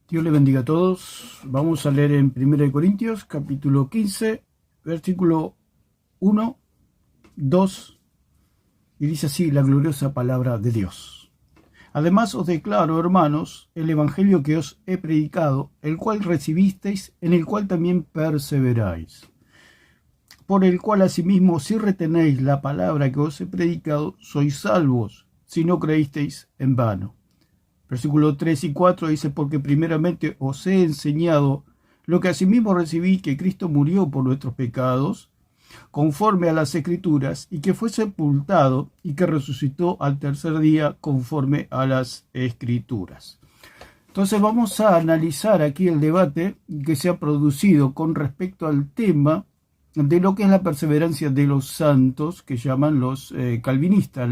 Dios le bendiga a todos. Vamos a leer en 1 Corintios, capítulo 15, versículo 1, 2, y dice así la gloriosa palabra de Dios. Además os declaro, hermanos, el evangelio que os he predicado, el cual recibisteis, en el cual también perseveráis. Por el cual asimismo, si retenéis la palabra que os he predicado, sois salvos, si no creísteis en vano. Versículo 3 y 4 dice, porque primeramente os he enseñado lo que asimismo recibí, que Cristo murió por nuestros pecados, conforme a las Escrituras, y que fue sepultado, y que resucitó al tercer día, conforme a las Escrituras. Entonces vamos a analizar aquí el debate que se ha producido con respecto al tema de lo que es la perseverancia de los santos, que llaman los calvinistas,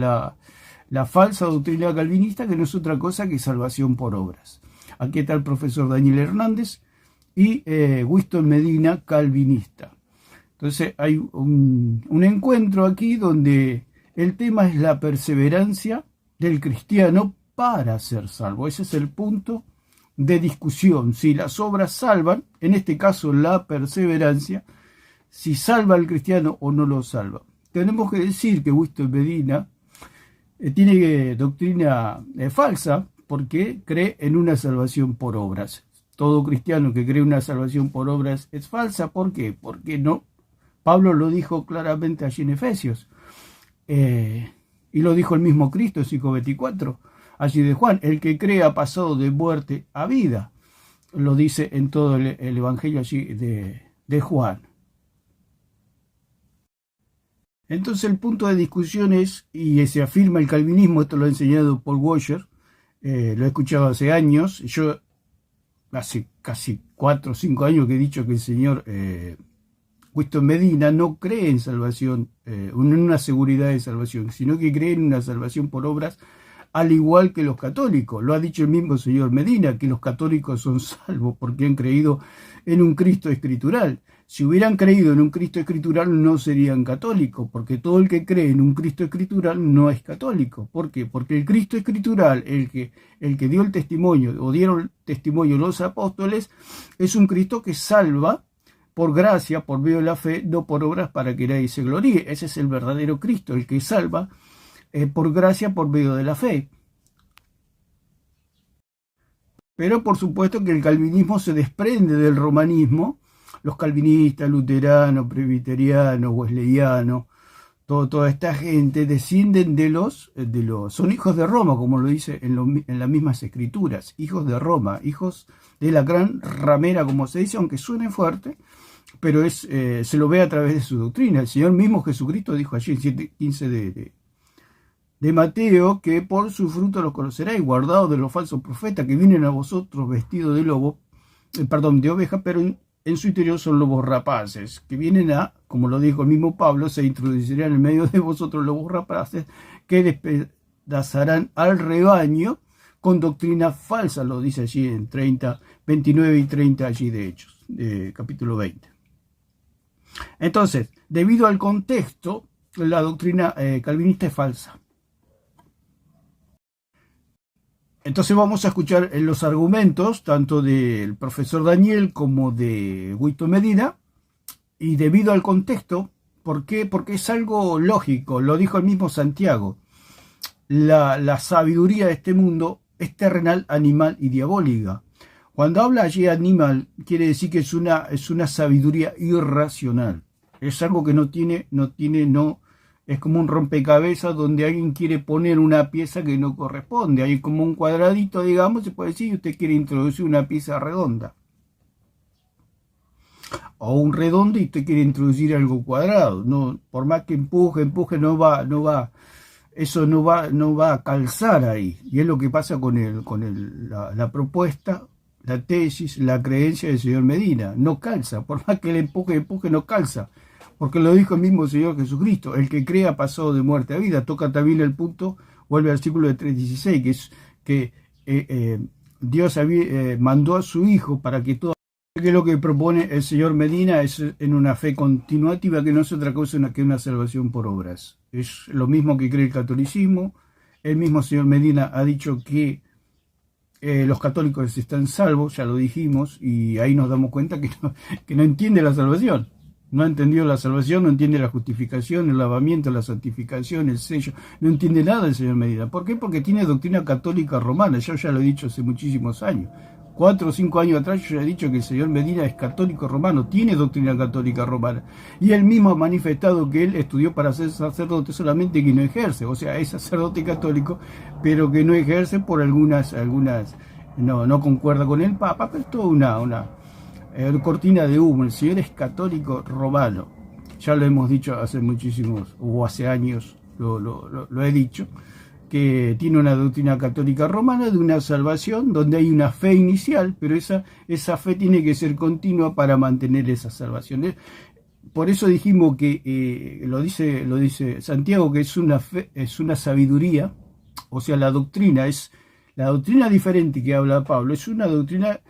la falsa doctrina calvinista, que no es otra cosa que salvación por obras. Aquí está el profesor Daniel Hernández y Winston Medina, calvinista. Entonces hay un encuentro aquí donde el tema es la perseverancia del cristiano para ser salvo. Ese es el punto de discusión. Si las obras salvan, en este caso la perseverancia, si salva al cristiano o no lo salva. Tenemos que decir que Winston Medina tiene doctrina falsa porque cree en una salvación por obras. Todo cristiano que cree una salvación por obras es falsa. ¿Por qué? Porque no. Pablo lo dijo claramente allí en Efesios. Y lo dijo el mismo Cristo, 5:24, allí de Juan. El que cree ha pasado de muerte a vida. Lo dice en todo el evangelio allí de Juan. Entonces el punto de discusión es, y se afirma el calvinismo, esto lo ha enseñado Paul Washer, lo he escuchado hace años, yo hace casi 4 o 5 años que he dicho que el señor Winston Medina no cree en salvación, en una seguridad de salvación, sino que cree en una salvación por obras, al igual que los católicos. Lo ha dicho el mismo señor Medina, que los católicos son salvos porque han creído en un Cristo escritural. Si hubieran creído en un Cristo escritural no serían católicos, porque todo el que cree en un Cristo escritural no es católico. ¿Por qué? Porque el Cristo escritural, el que dio el testimonio, o dieron testimonio los apóstoles, es un Cristo que salva por gracia, por medio de la fe, no por obras para que nadie se gloríe. Ese es el verdadero Cristo, el que salva por gracia, por medio de la fe. Pero por supuesto que el calvinismo se desprende del romanismo. Los calvinistas, luteranos, presbiterianos, wesleyanos, toda esta gente descienden son hijos de Roma, como lo dice en las mismas escrituras, hijos de Roma, hijos de la gran ramera, como se dice, aunque suene fuerte, pero se lo ve a través de su doctrina. El Señor mismo Jesucristo dijo allí en 7:15 de Mateo, que por su fruto los conoceráis, guardados de los falsos profetas que vienen a vosotros vestidos de de oveja, pero en su interior son lobos rapaces, que vienen como lo dijo el mismo Pablo, se introducirán en medio de vosotros lobos rapaces, que despedazarán al rebaño con doctrina falsa, lo dice allí en 29 y 30 allí de Hechos, capítulo 20. Entonces, debido al contexto, la doctrina calvinista es falsa. Entonces vamos a escuchar los argumentos tanto del profesor Daniel como de Winston Medina, y debido al contexto, ¿por qué? Porque es algo lógico, lo dijo el mismo Santiago. La sabiduría de este mundo es terrenal, animal y diabólica. Cuando habla allí animal, quiere decir que es una sabiduría irracional. Es algo que no es como un rompecabezas donde alguien quiere poner una pieza que no corresponde. Hay como un cuadradito, digamos, se puede decir, y usted quiere introducir una pieza redonda. O un redondo y usted quiere introducir algo cuadrado. No, por más que empuje, eso no va a calzar ahí. Y es lo que pasa con la propuesta, la tesis, la creencia del señor Medina. No calza, por más que le empuje, no calza. Porque lo dijo el mismo Señor Jesucristo, el que crea pasado de muerte a vida. Toca también el punto, vuelve al versículo de 3:16, que es que Dios mandó a su Hijo para que todo, que lo que propone el señor Medina es en una fe continuativa, que no es otra cosa que una salvación por obras. Es lo mismo que cree el catolicismo. El mismo señor Medina ha dicho que Los católicos están salvos, ya lo dijimos, y ahí nos damos cuenta que no entiende la salvación. No ha entendido la salvación, no entiende la justificación, el lavamiento, la santificación, el sello. No entiende nada el señor Medina. ¿Por qué? Porque tiene doctrina católica romana. Yo ya lo he dicho hace muchísimos años. 4 o 5 años atrás yo ya he dicho que el señor Medina es católico romano, tiene doctrina católica romana. Y él mismo ha manifestado que él estudió para ser sacerdote, solamente que no ejerce. O sea, es sacerdote católico, pero que no ejerce por algunas no concuerda con el Papa, pero es toda una cortina de humo. El señor es católico romano. Ya lo hemos dicho hace muchísimos, o hace años, lo he dicho, que tiene una doctrina católica romana de una salvación donde hay una fe inicial, pero esa fe tiene que ser continua para mantener esa salvación. Por eso dijimos que lo dice Santiago, que es una fe, es una sabiduría, o sea, la doctrina diferente que habla Pablo, es una doctrina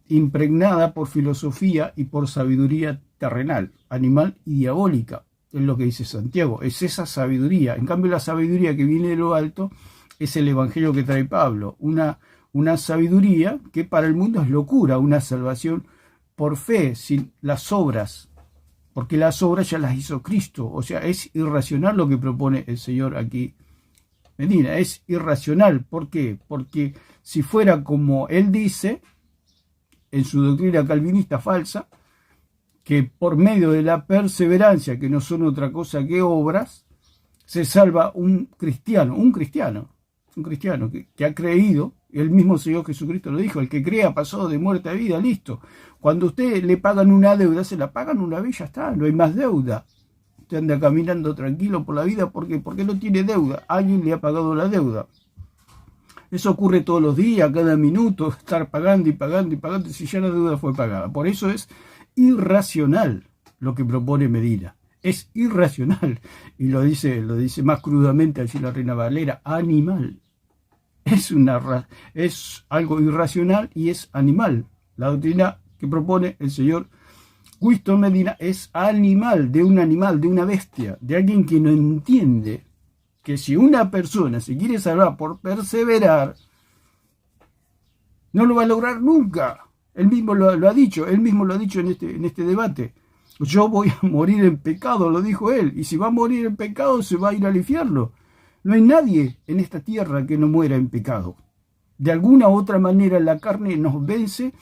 impregnada por filosofía y por sabiduría terrenal, animal y diabólica. Es lo que dice Santiago, es esa sabiduría. En cambio, la sabiduría que viene de lo alto es el evangelio que trae Pablo, una sabiduría que para el mundo es locura, una salvación por fe, sin las obras, porque las obras ya las hizo Cristo. O sea, es irracional lo que propone el Señor aquí Medina, es irracional. ¿Por qué? Porque si fuera como él dice, en su doctrina calvinista falsa, que por medio de la perseverancia, que no son otra cosa que obras, se salva un cristiano que ha creído. El mismo Señor Jesucristo lo dijo: el que crea pasó de muerte a vida, listo. Cuando usted le pagan una deuda, se la pagan una vez, ya está, no hay más deuda. Usted anda caminando tranquilo por la vida porque no tiene deuda, alguien le ha pagado la deuda. Eso ocurre todos los días, cada minuto, estar pagando y pagando y pagando, si ya la deuda fue pagada. Por eso es irracional lo que propone Medina. Es irracional. Y lo dice más crudamente allí la Reina Valera: animal. Es algo irracional y es animal. La doctrina que propone el señor Winston Medina es animal, de una bestia, de alguien que no entiende que si una persona se quiere salvar por perseverar, no lo va a lograr nunca. Él mismo lo ha dicho en este debate. Yo voy a morir en pecado, lo dijo él, y si va a morir en pecado se va a ir al infierno. No hay nadie en esta tierra que no muera en pecado. De alguna u otra manera la carne nos vence,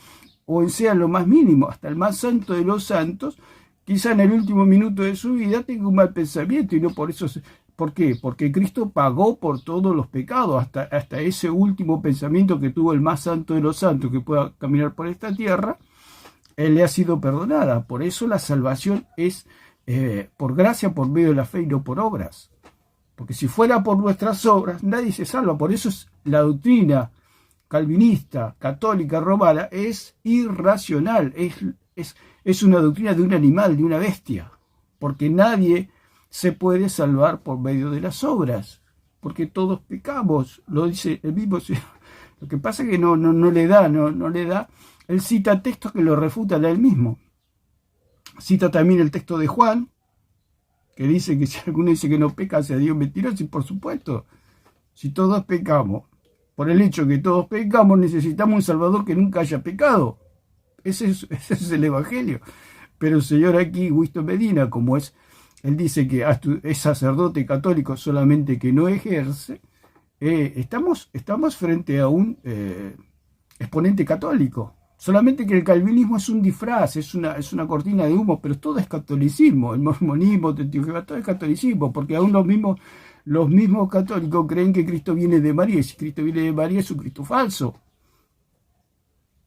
o sea lo más mínimo, hasta el más santo de los santos, quizá en el último minuto de su vida tenga un mal pensamiento, y no por eso. ¿Por qué? Porque Cristo pagó por todos los pecados, hasta ese último pensamiento que tuvo el más santo de los santos que pueda caminar por esta tierra, él le ha sido perdonada. Por eso la salvación es por gracia, por medio de la fe y no por obras. Porque si fuera por nuestras obras, nadie se salva. Por eso la doctrina calvinista, católica, romana, es irracional. Es una doctrina de un animal, de una bestia. Porque nadie se puede salvar por medio de las obras, porque todos pecamos, lo dice el mismo Señor. Lo que pasa es que no le da. Él cita textos que lo refutan a él mismo. Cita también el texto de Juan, que dice que si alguno dice que no peca, sea Dios mentiroso. Y por supuesto, si todos pecamos, por el hecho que todos pecamos, necesitamos un Salvador que nunca haya pecado. Ese es el Evangelio. Pero el Señor aquí, Winston Medina, como él dice que es sacerdote católico, solamente que no ejerce, estamos frente a un exponente católico. Solamente que el calvinismo es un disfraz, es una cortina de humo, pero todo es catolicismo. El mormonismo, todo es catolicismo, porque aún los mismos católicos creen que Cristo viene de María, y si Cristo viene de María es un Cristo falso.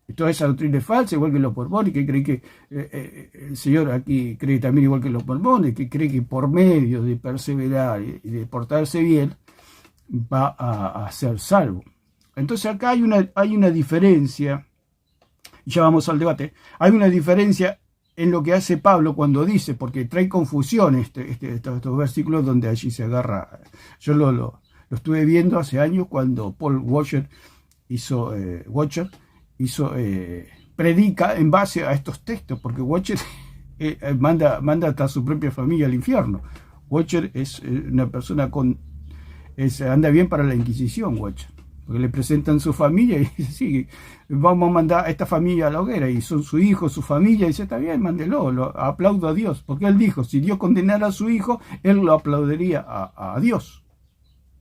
Y toda esa doctrina es falsa, igual que los mormones, que creen que el Señor aquí cree también igual que los mormones, que cree que por medio de perseverar y de portarse bien va a ser salvo. Entonces acá hay una diferencia, y ya vamos al debate, hay una diferencia en lo que hace Pablo cuando dice, porque trae confusión estos versículos donde allí se agarra. Yo lo estuve viendo hace años cuando Paul Washer predica en base a estos textos, porque Watcher manda hasta a su propia familia al infierno. Watcher es una persona anda bien para la Inquisición, Watcher. Porque le presentan su familia y dice, sí, vamos a mandar a esta familia a la hoguera, y son su hijo, su familia, y dice, está bien, mándelo, aplaudo a Dios, porque él dijo, si Dios condenara a su hijo, él lo aplaudiría a Dios.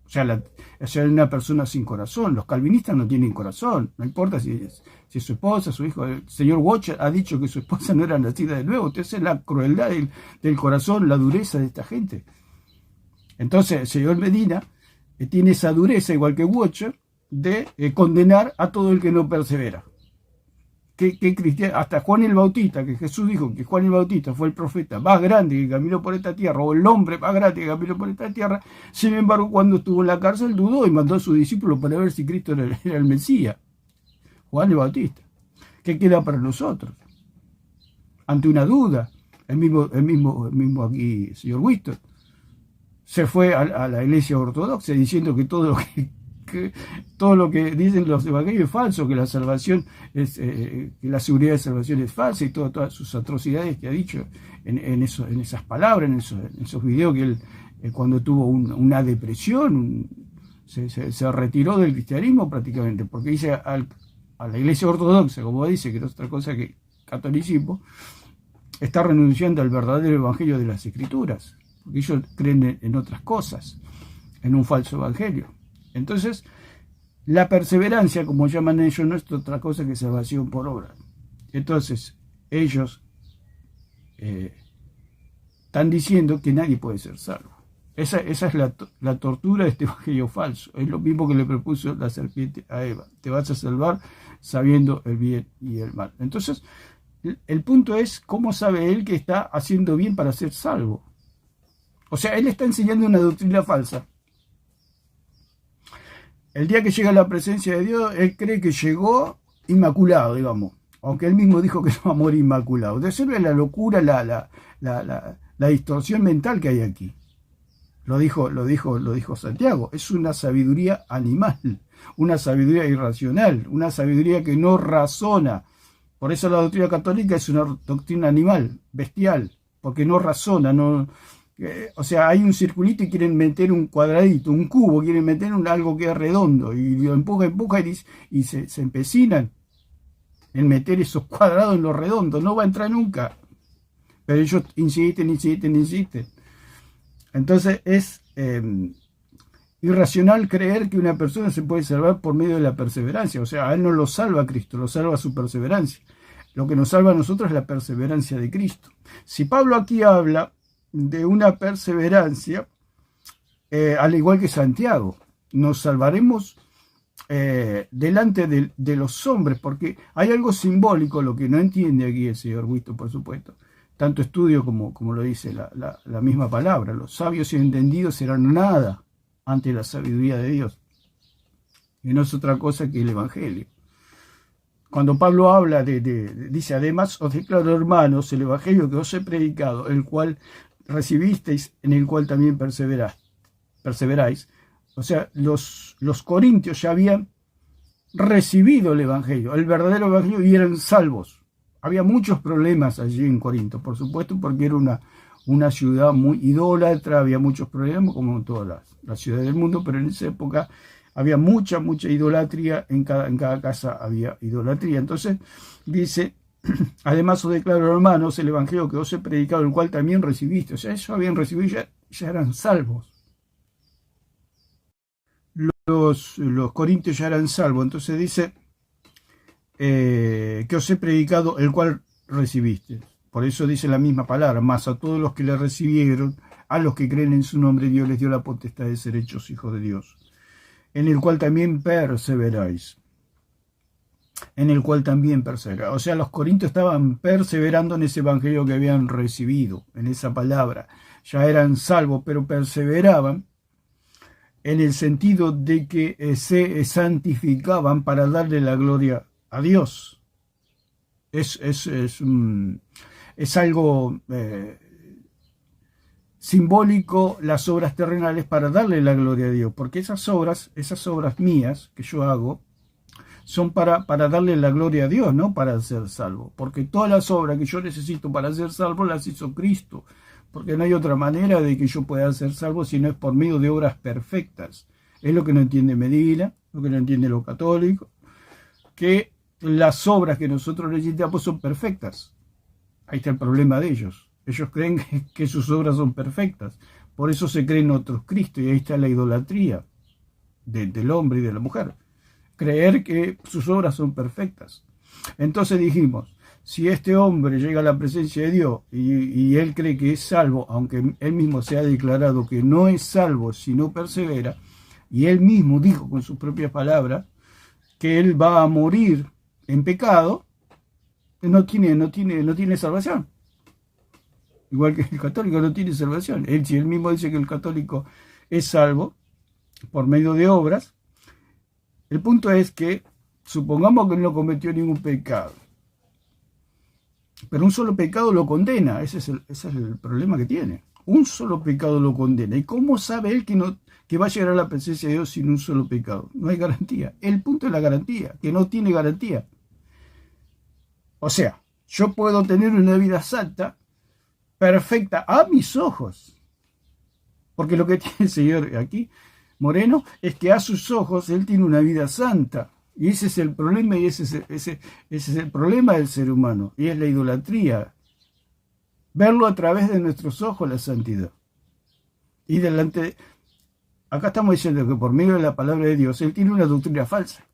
O sea, una persona sin corazón. Los calvinistas no tienen corazón, no importa si es su esposa, su hijo. El señor Watcher ha dicho que su esposa no era nacida de nuevo. Entonces es la crueldad del corazón, la dureza de esta gente. Entonces el señor Medina tiene esa dureza, igual que Watcher, de condenar a todo el que no persevera. Que cristiano, hasta Juan el Bautista, que Jesús dijo que Juan el Bautista fue el profeta más grande que caminó por esta tierra, o el hombre más grande que caminó por esta tierra, sin embargo, cuando estuvo en la cárcel dudó y mandó a sus discípulos para ver si Cristo era el Mesías. Juan el Bautista. ¿Qué queda para nosotros? Ante una duda, el mismo aquí, el señor Winston, se fue a la iglesia ortodoxa diciendo que todo lo que dicen los evangelios es falso, que la salvación es, que la seguridad de salvación es falsa, y todas sus atrocidades que ha dicho en esas palabras, en esos videos que él, cuando tuvo una depresión, se retiró del cristianismo prácticamente, porque dice a la iglesia ortodoxa, como dice, que no es otra cosa que catolicismo, está renunciando al verdadero evangelio de las escrituras, porque ellos creen en otras cosas, en un falso evangelio. Entonces, la perseverancia, como llaman ellos, no es otra cosa que salvación por obra. Entonces, ellos están diciendo que nadie puede ser salvo. Esa es la tortura de este evangelio falso. Es lo mismo que le propuso la serpiente a Eva. Te vas a salvar sabiendo el bien y el mal. Entonces, el punto es, ¿cómo sabe él que está haciendo bien para ser salvo? O sea, él está enseñando una doctrina falsa. El día que llega a la presencia de Dios, él cree que llegó inmaculado, digamos. Aunque él mismo dijo que no va a morir inmaculado. De ser la locura, la distorsión mental que hay aquí. Lo dijo Santiago. Es una sabiduría animal, una sabiduría irracional, una sabiduría que no razona. Por eso la doctrina católica es una doctrina animal, bestial, porque no razona, no... O sea, hay un circulito y quieren meter un cuadradito, un cubo, quieren meter algo que es redondo, y lo empuja y se empecinan en meter esos cuadrados en lo redondo. No va a entrar nunca. Pero ellos insisten. Entonces es irracional creer que una persona se puede salvar por medio de la perseverancia. O sea, a él no lo salva Cristo, lo salva su perseverancia. Lo que nos salva a nosotros es la perseverancia de Cristo. Si Pablo aquí habla de una perseverancia, al igual que Santiago, nos salvaremos delante de los hombres, porque hay algo simbólico, lo que no entiende aquí el señor Winston, por supuesto, tanto estudio como lo dice la misma palabra. Los sabios y entendidos serán nada ante la sabiduría de Dios, y no es otra cosa que el Evangelio. Cuando Pablo habla dice, además os declaro, hermanos, el Evangelio que os he predicado, el cual recibisteis, en el cual también perseveráis. O sea, los corintios ya habían recibido el Evangelio, el verdadero Evangelio, y eran salvos. Había muchos problemas allí en Corinto, por supuesto, porque era una ciudad muy idólatra, había muchos problemas, como en todas las ciudades del mundo, pero en esa época había mucha idolatría, en cada casa había idolatría. Entonces dice, además os declaro, hermanos, el Evangelio que os he predicado, el cual también recibiste. O sea, ellos habían recibido, ya eran salvos. Los corintios ya eran salvos. Entonces dice que os he predicado, el cual recibiste. Por eso dice la misma palabra, más a todos los que le recibieron, a los que creen en su nombre, Dios les dio la potestad de ser hechos hijos de Dios, en el cual también perseveráis. En el cual también perseveráis. O sea, los corintios estaban perseverando en ese evangelio que habían recibido, en esa palabra. Ya eran salvos, pero perseveraban en el sentido de que se santificaban para darle la gloria a Dios. Es algo simbólico, las obras terrenales, para darle la gloria a Dios, porque esas obras mías que yo hago son para darle la gloria a Dios, no para ser salvo, porque todas las obras que yo necesito para ser salvo las hizo Cristo, porque no hay otra manera de que yo pueda ser salvo si no es por medio de obras perfectas. Es lo que no entiende Medina, lo que no entiende los católicos, que las obras que nosotros necesitamos son perfectas. Ahí está el problema de ellos. Ellos creen que sus obras son perfectas. Por eso se creen otros Cristos, y ahí está la idolatría del hombre y de la mujer. Creer que sus obras son perfectas. Entonces dijimos, si este hombre llega a la presencia de Dios y él cree que es salvo, aunque él mismo se ha declarado que no es salvo si no persevera, y él mismo dijo con sus propias palabras que él va a morir en pecado, no tiene salvación. Igual que el católico no tiene salvación. Si él mismo dice que el católico es salvo por medio de obras, el punto es que supongamos que él no cometió ningún pecado, pero un solo pecado lo condena. Ese es el problema que tiene. Un solo pecado lo condena. ¿Y cómo sabe él que va a llegar a la presencia de Dios sin un solo pecado? No hay garantía. El punto es la garantía, que no tiene garantía. O sea, yo puedo tener una vida santa, perfecta a mis ojos, porque lo que tiene el Señor aquí, Moreno, es que a sus ojos él tiene una vida santa. Y ese es el problema, y ese es el problema del ser humano, y es la idolatría. Verlo a través de nuestros ojos, la santidad. Y acá estamos diciendo que por medio de la palabra de Dios, él tiene una doctrina falsa.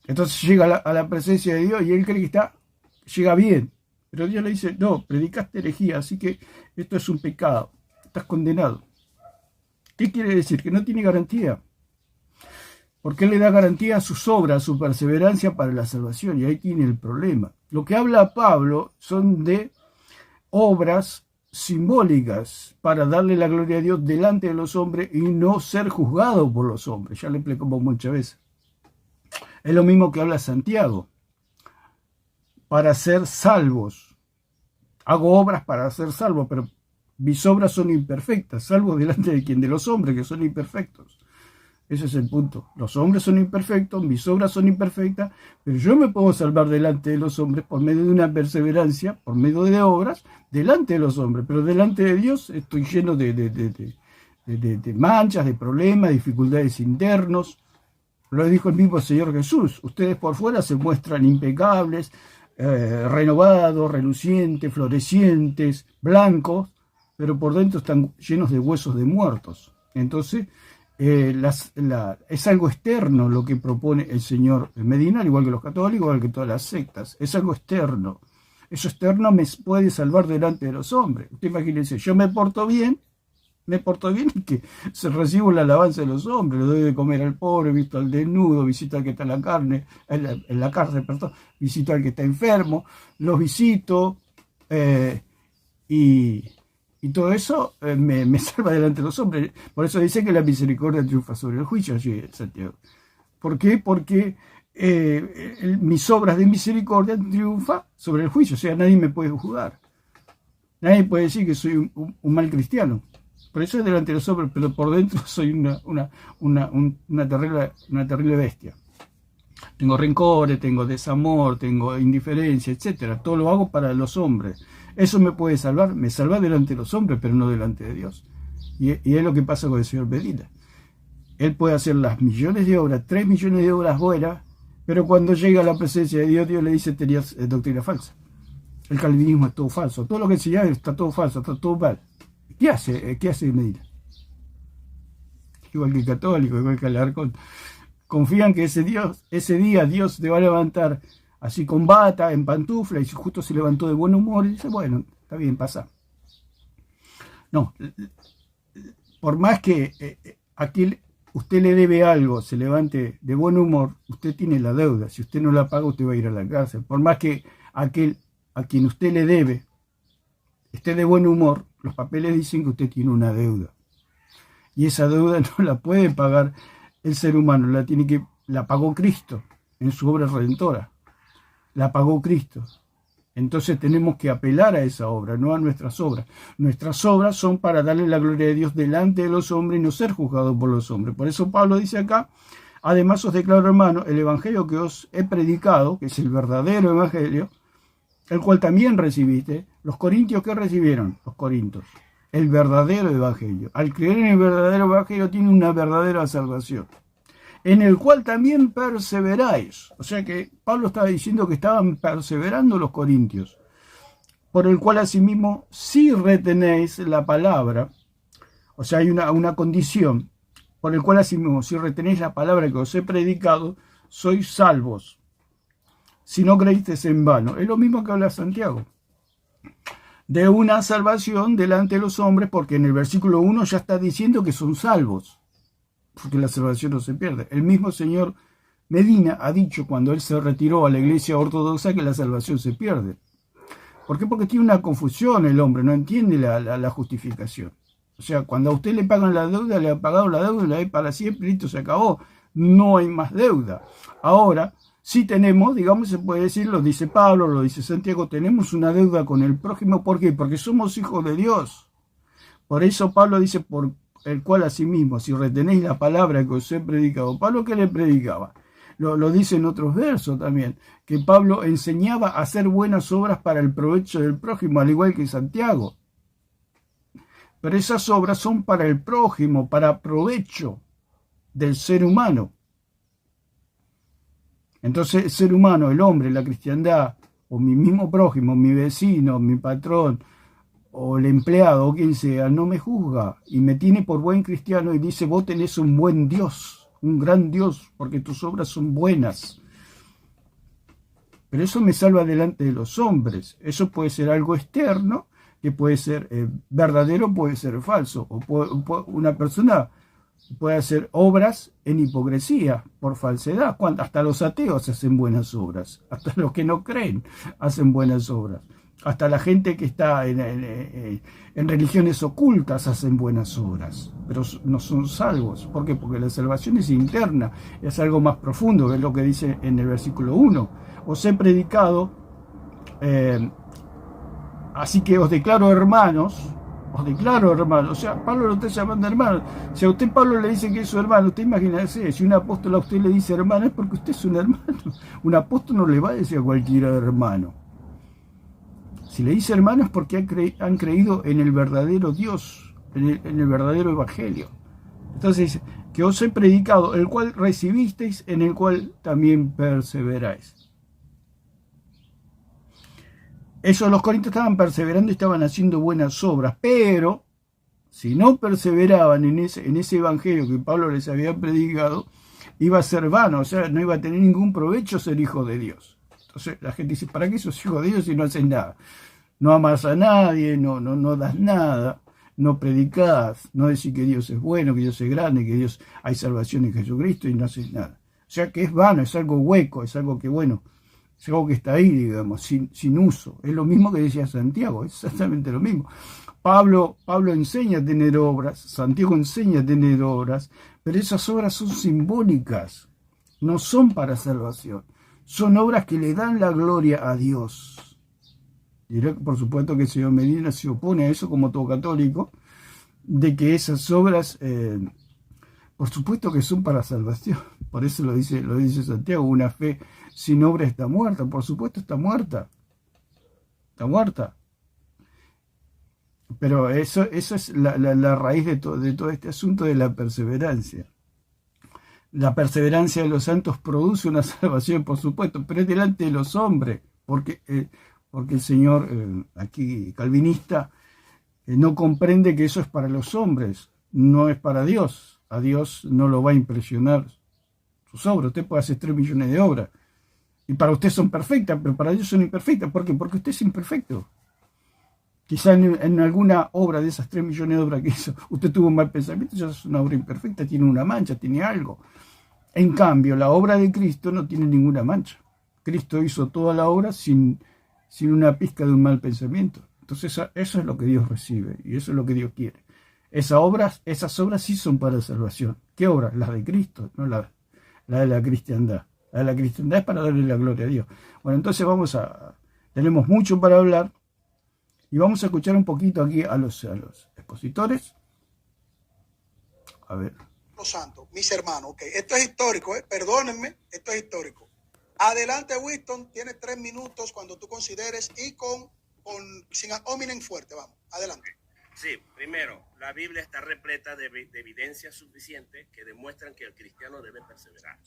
Entonces llega a la presencia de Dios y él cree que llega bien. Pero Dios le dice, no, predicaste herejía, así que esto es un pecado, estás condenado. ¿Qué quiere decir? Que no tiene garantía. Porque él le da garantía a sus obras, a su perseverancia para la salvación, y ahí tiene el problema. Lo que habla Pablo son de obras simbólicas para darle la gloria a Dios delante de los hombres y no ser juzgado por los hombres. Ya le explicamos muchas veces. Es lo mismo que habla Santiago. Para ser salvos. Hago obras para ser salvos, pero mis obras son imperfectas, salvo delante de quién, de los hombres, que son imperfectos. Ese es el punto. Los hombres son imperfectos, mis obras son imperfectas, pero yo me puedo salvar delante de los hombres por medio de una perseverancia, por medio de obras, delante de los hombres. Pero delante de Dios estoy lleno de manchas, de problemas, dificultades internos. Lo dijo el mismo Señor Jesús. Ustedes por fuera se muestran impecables, renovados, relucientes, florecientes, blancos, pero por dentro están llenos de huesos de muertos. Entonces, es algo externo lo que propone el señor Medina, al igual que los católicos, igual que todas las sectas. Es algo externo. Eso externo me puede salvar delante de los hombres. Usted imagínense, yo me porto bien y que recibo la alabanza de los hombres, le doy de comer al pobre, visto al desnudo, visito al que está en la cárcel, visito al que está enfermo, los visito, y todo eso me salva delante de los hombres. Por eso dice que la misericordia triunfa sobre el juicio, allí en Santiago. ¿Por qué? Porque mis obras de misericordia triunfan sobre el juicio. O sea, nadie me puede juzgar. Nadie puede decir que soy un mal cristiano. Por eso es delante de los hombres, pero por dentro soy una terrible bestia. Tengo rencores, tengo desamor, tengo indiferencia, etc. Todo lo hago para los hombres. Eso me puede salvar, me salva delante de los hombres, pero no delante de Dios. Y es lo que pasa con el señor Medina. Él puede hacer las millones de obras, 3 millones de obras buenas, pero cuando llega a la presencia de Dios, Dios le dice, tenías doctrina falsa. El calvinismo es todo falso. Todo lo que enseñaba está todo falso, está todo mal. ¿Qué hace Medina? Igual que el católico, igual que el Alarcón. Confían que ese día Dios te va a levantar así con bata, en pantufla, y justo se levantó de buen humor, y dice, bueno, está bien, pasa. No, por más que aquí usted le debe algo, se levante de buen humor, usted tiene la deuda. Si usted no la paga, usted va a ir a la cárcel. Por más que a quien usted le debe esté de buen humor, los papeles dicen que usted tiene una deuda. Y esa deuda no la puede pagar el ser humano, la pagó Cristo en su obra redentora. La pagó Cristo. Entonces tenemos que apelar a esa obra, no a nuestras obras. Nuestras obras son para darle la gloria de Dios delante de los hombres y no ser juzgados por los hombres. Por eso Pablo dice acá, además os declaro, hermano, el evangelio que os he predicado, que es el verdadero evangelio, el cual también recibiste. Los corintios, ¿qué recibieron? Los corintios. el verdadero evangelio. Al creer en el verdadero evangelio tiene una verdadera salvación, en el cual también perseveráis. O sea que Pablo estaba diciendo que estaban perseverando los corintios, por el cual asimismo si retenéis la palabra, o sea hay una condición, por el cual asimismo si retenéis la palabra que os he predicado, sois salvos, si no creísteis en vano. Es lo mismo que habla Santiago, de una salvación delante de los hombres, porque en el versículo 1 ya está diciendo que son salvos, porque la salvación no se pierde. El mismo señor Medina ha dicho cuando él se retiró a la iglesia ortodoxa que la salvación se pierde. ¿Por qué? Porque tiene una confusión el hombre, no entiende la justificación. O sea, cuando a usted le pagan la deuda, le ha pagado la deuda, la hay para siempre, listo, se acabó. No hay más deuda. Ahora, sí tenemos, digamos, se puede decir, lo dice Pablo, lo dice Santiago, tenemos una deuda con el prójimo. ¿Por qué? Porque somos hijos de Dios. Por eso Pablo dice, por el cual asimismo, si retenéis la palabra que os he predicado. ¿Pablo qué le predicaba? Lo dice en otros versos también, que Pablo enseñaba a hacer buenas obras para el provecho del prójimo, al igual que Santiago. Pero esas obras son para el prójimo, para provecho del ser humano. Entonces el ser humano, el hombre, la cristiandad, o mi mismo prójimo, mi vecino, mi patrón, o el empleado, o quien sea, no me juzga y me tiene por buen cristiano y dice, vos tenés un buen Dios, un gran Dios, porque tus obras son buenas. Pero eso me salva delante de los hombres. Eso puede ser algo externo, que puede ser verdadero, puede ser falso. Una persona puede hacer obras en hipocresía, por falsedad. Hasta los ateos hacen buenas obras. Hasta los que no creen hacen buenas obras. Hasta la gente que está en religiones ocultas hacen buenas obras, pero no son salvos. ¿Por qué? Porque la salvación es interna, es algo más profundo, es lo que dice en el versículo 1. Os he predicado, así que os declaro hermanos, o sea, Pablo lo está llamando hermano. Si a usted Pablo le dice que es su hermano, usted imagínese, si un apóstol a usted le dice hermano, es porque usted es un hermano. Un apóstol no le va a decir a cualquiera hermano. Si le dice hermano es porque han creído en el verdadero Dios, en el verdadero evangelio. Entonces dice, que os he predicado, el cual recibisteis, en el cual también perseveráis. Eso, los corintios estaban perseverando y estaban haciendo buenas obras, pero si no perseveraban en ese evangelio que Pablo les había predicado, iba a ser vano, o sea, no iba a tener ningún provecho ser hijo de Dios. Entonces la gente dice, ¿para qué sos hijo de Dios si no haces nada? No amas a nadie, no das nada, no predicás, no decís que Dios es bueno, que Dios es grande, que Dios hay salvación en Jesucristo y no haces nada. O sea que es vano, es algo hueco, es algo que bueno, es algo que está ahí, digamos, sin uso. Es lo mismo que decía Santiago, es exactamente lo mismo. Pablo enseña a tener obras, Santiago enseña a tener obras, pero esas obras son simbólicas, no son para salvación. Son obras que le dan la gloria a Dios. Diré, por supuesto, que el señor Medina se opone a eso, como todo católico, de que esas obras, por supuesto que son para salvación. Por eso lo dice Santiago, una fe sin obra está muerta. Por supuesto está muerta. Está muerta. Pero eso es la raíz de todo este asunto de la perseverancia. La perseverancia de los santos produce una salvación, por supuesto, pero es delante de los hombres, porque el señor, aquí calvinista, no comprende que eso es para los hombres, no es para Dios. A Dios no lo va a impresionar sus obras. Usted puede hacer 3 millones de obras, y para usted son perfectas, pero para Dios son imperfectas. ¿Por qué? Porque usted es imperfecto. Quizá en alguna obra de esas 3 millones de obras que hizo, usted tuvo un mal pensamiento, ya es una obra imperfecta, tiene una mancha, tiene algo. En cambio, la obra de Cristo no tiene ninguna mancha. Cristo hizo toda la obra sin una pizca de un mal pensamiento. Entonces eso es lo que Dios recibe y eso es lo que Dios quiere. Esas obras sí son para salvación. ¿Qué obras? Las de Cristo, no la de la cristiandad. La de la cristiandad es para darle la gloria a Dios. Bueno, entonces tenemos mucho para hablar. Y vamos a escuchar un poquito aquí a los expositores. A ver. Los santos, mis hermanos, ok. Esto es histórico, perdónenme, esto es histórico. Adelante, Winston, tienes 3 minutos cuando tú consideres y sin ad hominem fuerte, vamos, adelante. Sí, primero, la Biblia está repleta de evidencias suficientes que demuestran que el cristiano debe perseverar.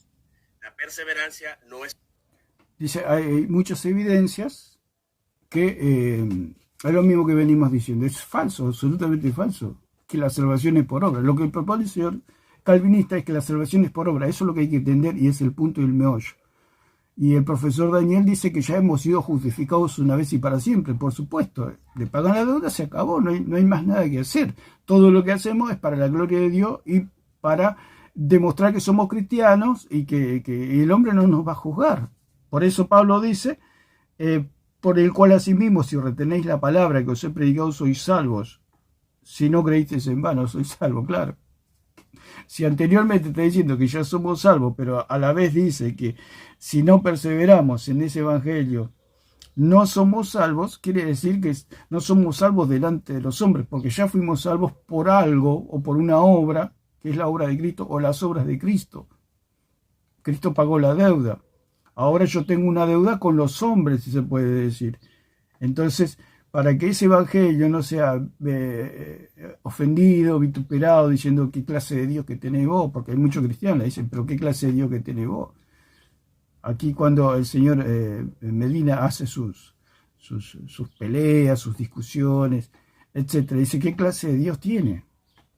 La perseverancia no es... Dice, hay muchas evidencias que es lo mismo que venimos diciendo. Es falso, absolutamente falso, que la salvación es por obra. Lo que propone el señor calvinista es que la salvación es por obra. Eso es lo que hay que entender y es el punto y el meollo. Y el profesor Daniel dice que ya hemos sido justificados una vez y para siempre. Por supuesto, le pagan la deuda, se acabó, no hay más nada que hacer. Todo lo que hacemos es para la gloria de Dios y para demostrar que somos cristianos y que el hombre no nos va a juzgar. Por eso Pablo dice, por el cual asimismo, si retenéis la palabra que os he predicado, sois salvos. Si no creísteis en vano, sois salvos, claro. Si anteriormente está diciendo que ya somos salvos, pero a la vez dice que si no perseveramos en ese evangelio, no somos salvos, quiere decir que no somos salvos delante de los hombres, porque ya fuimos salvos por algo o por una obra, que es la obra de Cristo o las obras de Cristo. Cristo pagó la deuda. Ahora yo tengo una deuda con los hombres, si se puede decir. Entonces, para que ese evangelio no sea ofendido, vituperado, diciendo qué clase de Dios que tenés vos, porque hay muchos cristianos que dicen, pero qué clase de Dios que tenés vos. Aquí cuando el señor Medina hace sus peleas, sus discusiones, etc., dice, ¿qué clase de Dios tiene?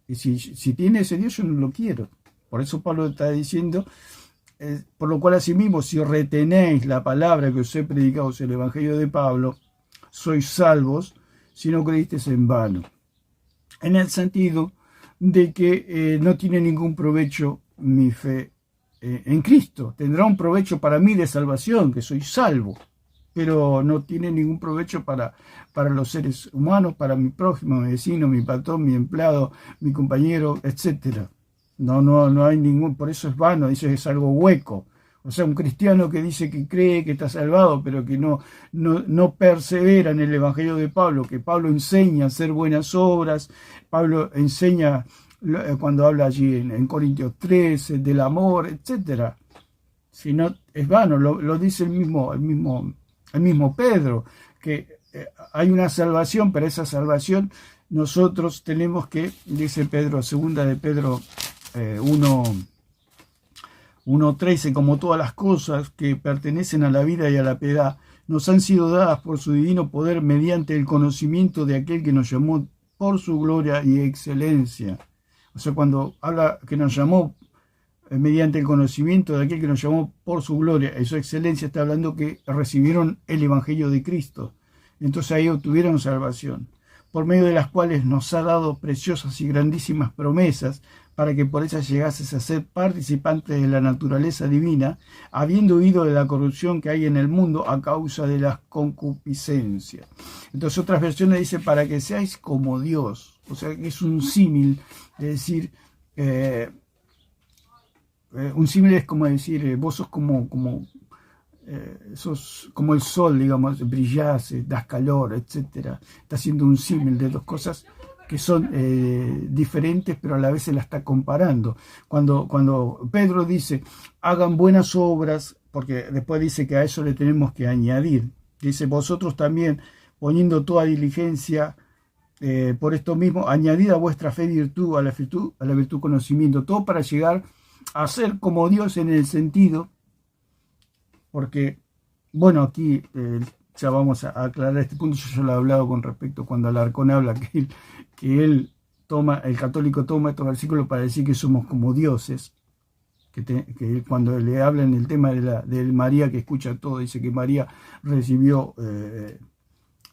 Y si tiene ese Dios, yo no lo quiero. Por eso Pablo está diciendo, por lo cual asimismo, si retenéis la palabra que os he predicado, el evangelio de Pablo, sois salvos si no creísteis en vano. En el sentido de que no tiene ningún provecho mi fe en Cristo. Tendrá un provecho para mí de salvación, que soy salvo, pero no tiene ningún provecho para los seres humanos, para mi prójimo, mi vecino, mi patrón, mi empleado, mi compañero, etc. No hay ningún, por eso es vano, dice que es algo hueco. O sea, un cristiano que dice que cree que está salvado, pero que no persevera en el evangelio de Pablo, que Pablo enseña a hacer buenas obras, Pablo enseña cuando habla allí en Corintios 13 del amor, etc. Si no, es vano, lo dice el mismo Pedro, que hay una salvación, pero esa salvación nosotros tenemos que, dice Pedro, segunda de Pedro 1:13, como todas las cosas que pertenecen a la vida y a la piedad, nos han sido dadas por su divino poder mediante el conocimiento de aquel que nos llamó por su gloria y excelencia. O sea, cuando habla que nos llamó mediante el conocimiento de aquel que nos llamó por su gloria y su excelencia, está hablando que recibieron el evangelio de Cristo. Entonces ahí obtuvieron salvación, por medio de las cuales nos ha dado preciosas y grandísimas promesas, para que por ellas llegases a ser participantes de la naturaleza divina, habiendo huido de la corrupción que hay en el mundo a causa de las concupiscencias. Entonces otras versiones dicen, para que seáis como Dios. O sea, que es un símil, es decir, un símil es como decir, vos sos sos como el sol, digamos, brillás, das calor, etc. Está haciendo un símil de dos cosas que son diferentes, pero a la vez se la está comparando. Cuando Pedro dice, hagan buenas obras, porque después dice que a eso le tenemos que añadir. Dice, vosotros también, poniendo toda diligencia, por esto mismo, añadid a vuestra fe virtud, a la virtud conocimiento, todo para llegar a ser como Dios en el sentido, porque, bueno, aquí ya vamos a aclarar este punto. Yo ya lo he hablado con respecto cuando Alarcón habla que el católico toma estos versículos para decir que somos como dioses, que cuando le habla en el tema de María, que escucha todo, dice que María recibió,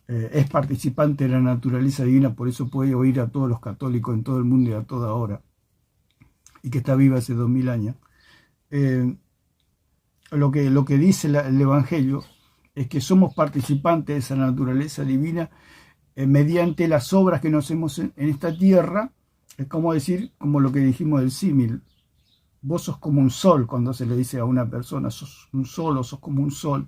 es participante de la naturaleza divina, por eso puede oír a todos los católicos en todo el mundo y a toda hora, y que está viva hace 2000 años. Lo que dice el Evangelio es que somos participantes de esa naturaleza divina mediante las obras que nos hacemos en esta tierra. Es como decir, como lo que dijimos del símil, vos sos como un sol. Cuando se le dice a una persona, sos un sol o sos como un sol,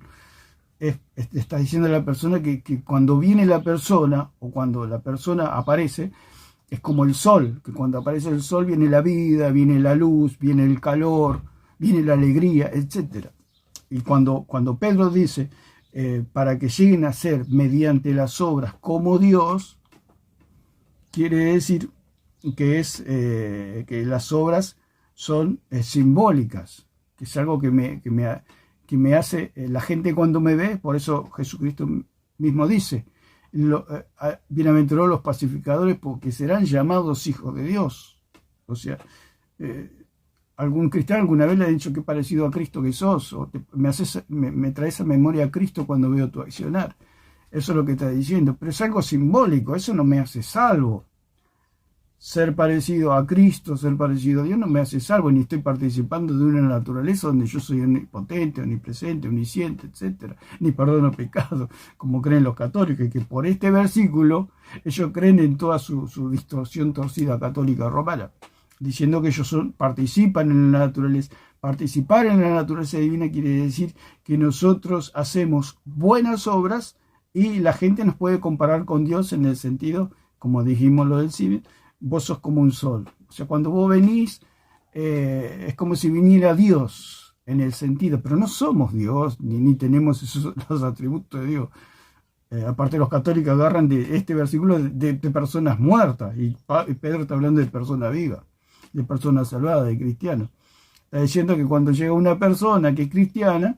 está diciendo a la persona que cuando viene la persona o cuando la persona aparece, es como el sol, que cuando aparece el sol viene la vida, viene la luz, viene el calor, viene la alegría, etc. Y cuando Pedro dice, para que lleguen a ser mediante las obras como Dios, quiere decir que las obras son simbólicas, que es algo que me hace la gente cuando me ve. Por eso Jesucristo mismo dice, bienaventurados los pacificadores porque serán llamados hijos de Dios. O sea, algún cristiano alguna vez le ha dicho qué parecido a Cristo que sos, o me traes a memoria a Cristo cuando veo tu accionar. Eso es lo que está diciendo, pero es algo simbólico, eso no me hace salvo. Ser parecido a Cristo, ser parecido a Dios no me hace salvo, ni estoy participando de una naturaleza donde yo soy omnipotente, omnipresente, omnisciente, etcétera, ni perdono pecados, como creen los católicos, y que por este versículo ellos creen en toda su distorsión torcida católica romana, diciendo que ellos participan en la naturaleza. Participar en la naturaleza divina quiere decir que nosotros hacemos buenas obras y la gente nos puede comparar con Dios en el sentido, como dijimos lo del civil, vos sos como un sol. O sea, cuando vos venís, es como si viniera Dios en el sentido, pero no somos Dios, ni tenemos los atributos de Dios. Aparte los católicos agarran de este versículo de personas muertas, y Pedro está hablando de personas vivas, de personas salvadas, de cristianos. Está diciendo que cuando llega una persona que es cristiana,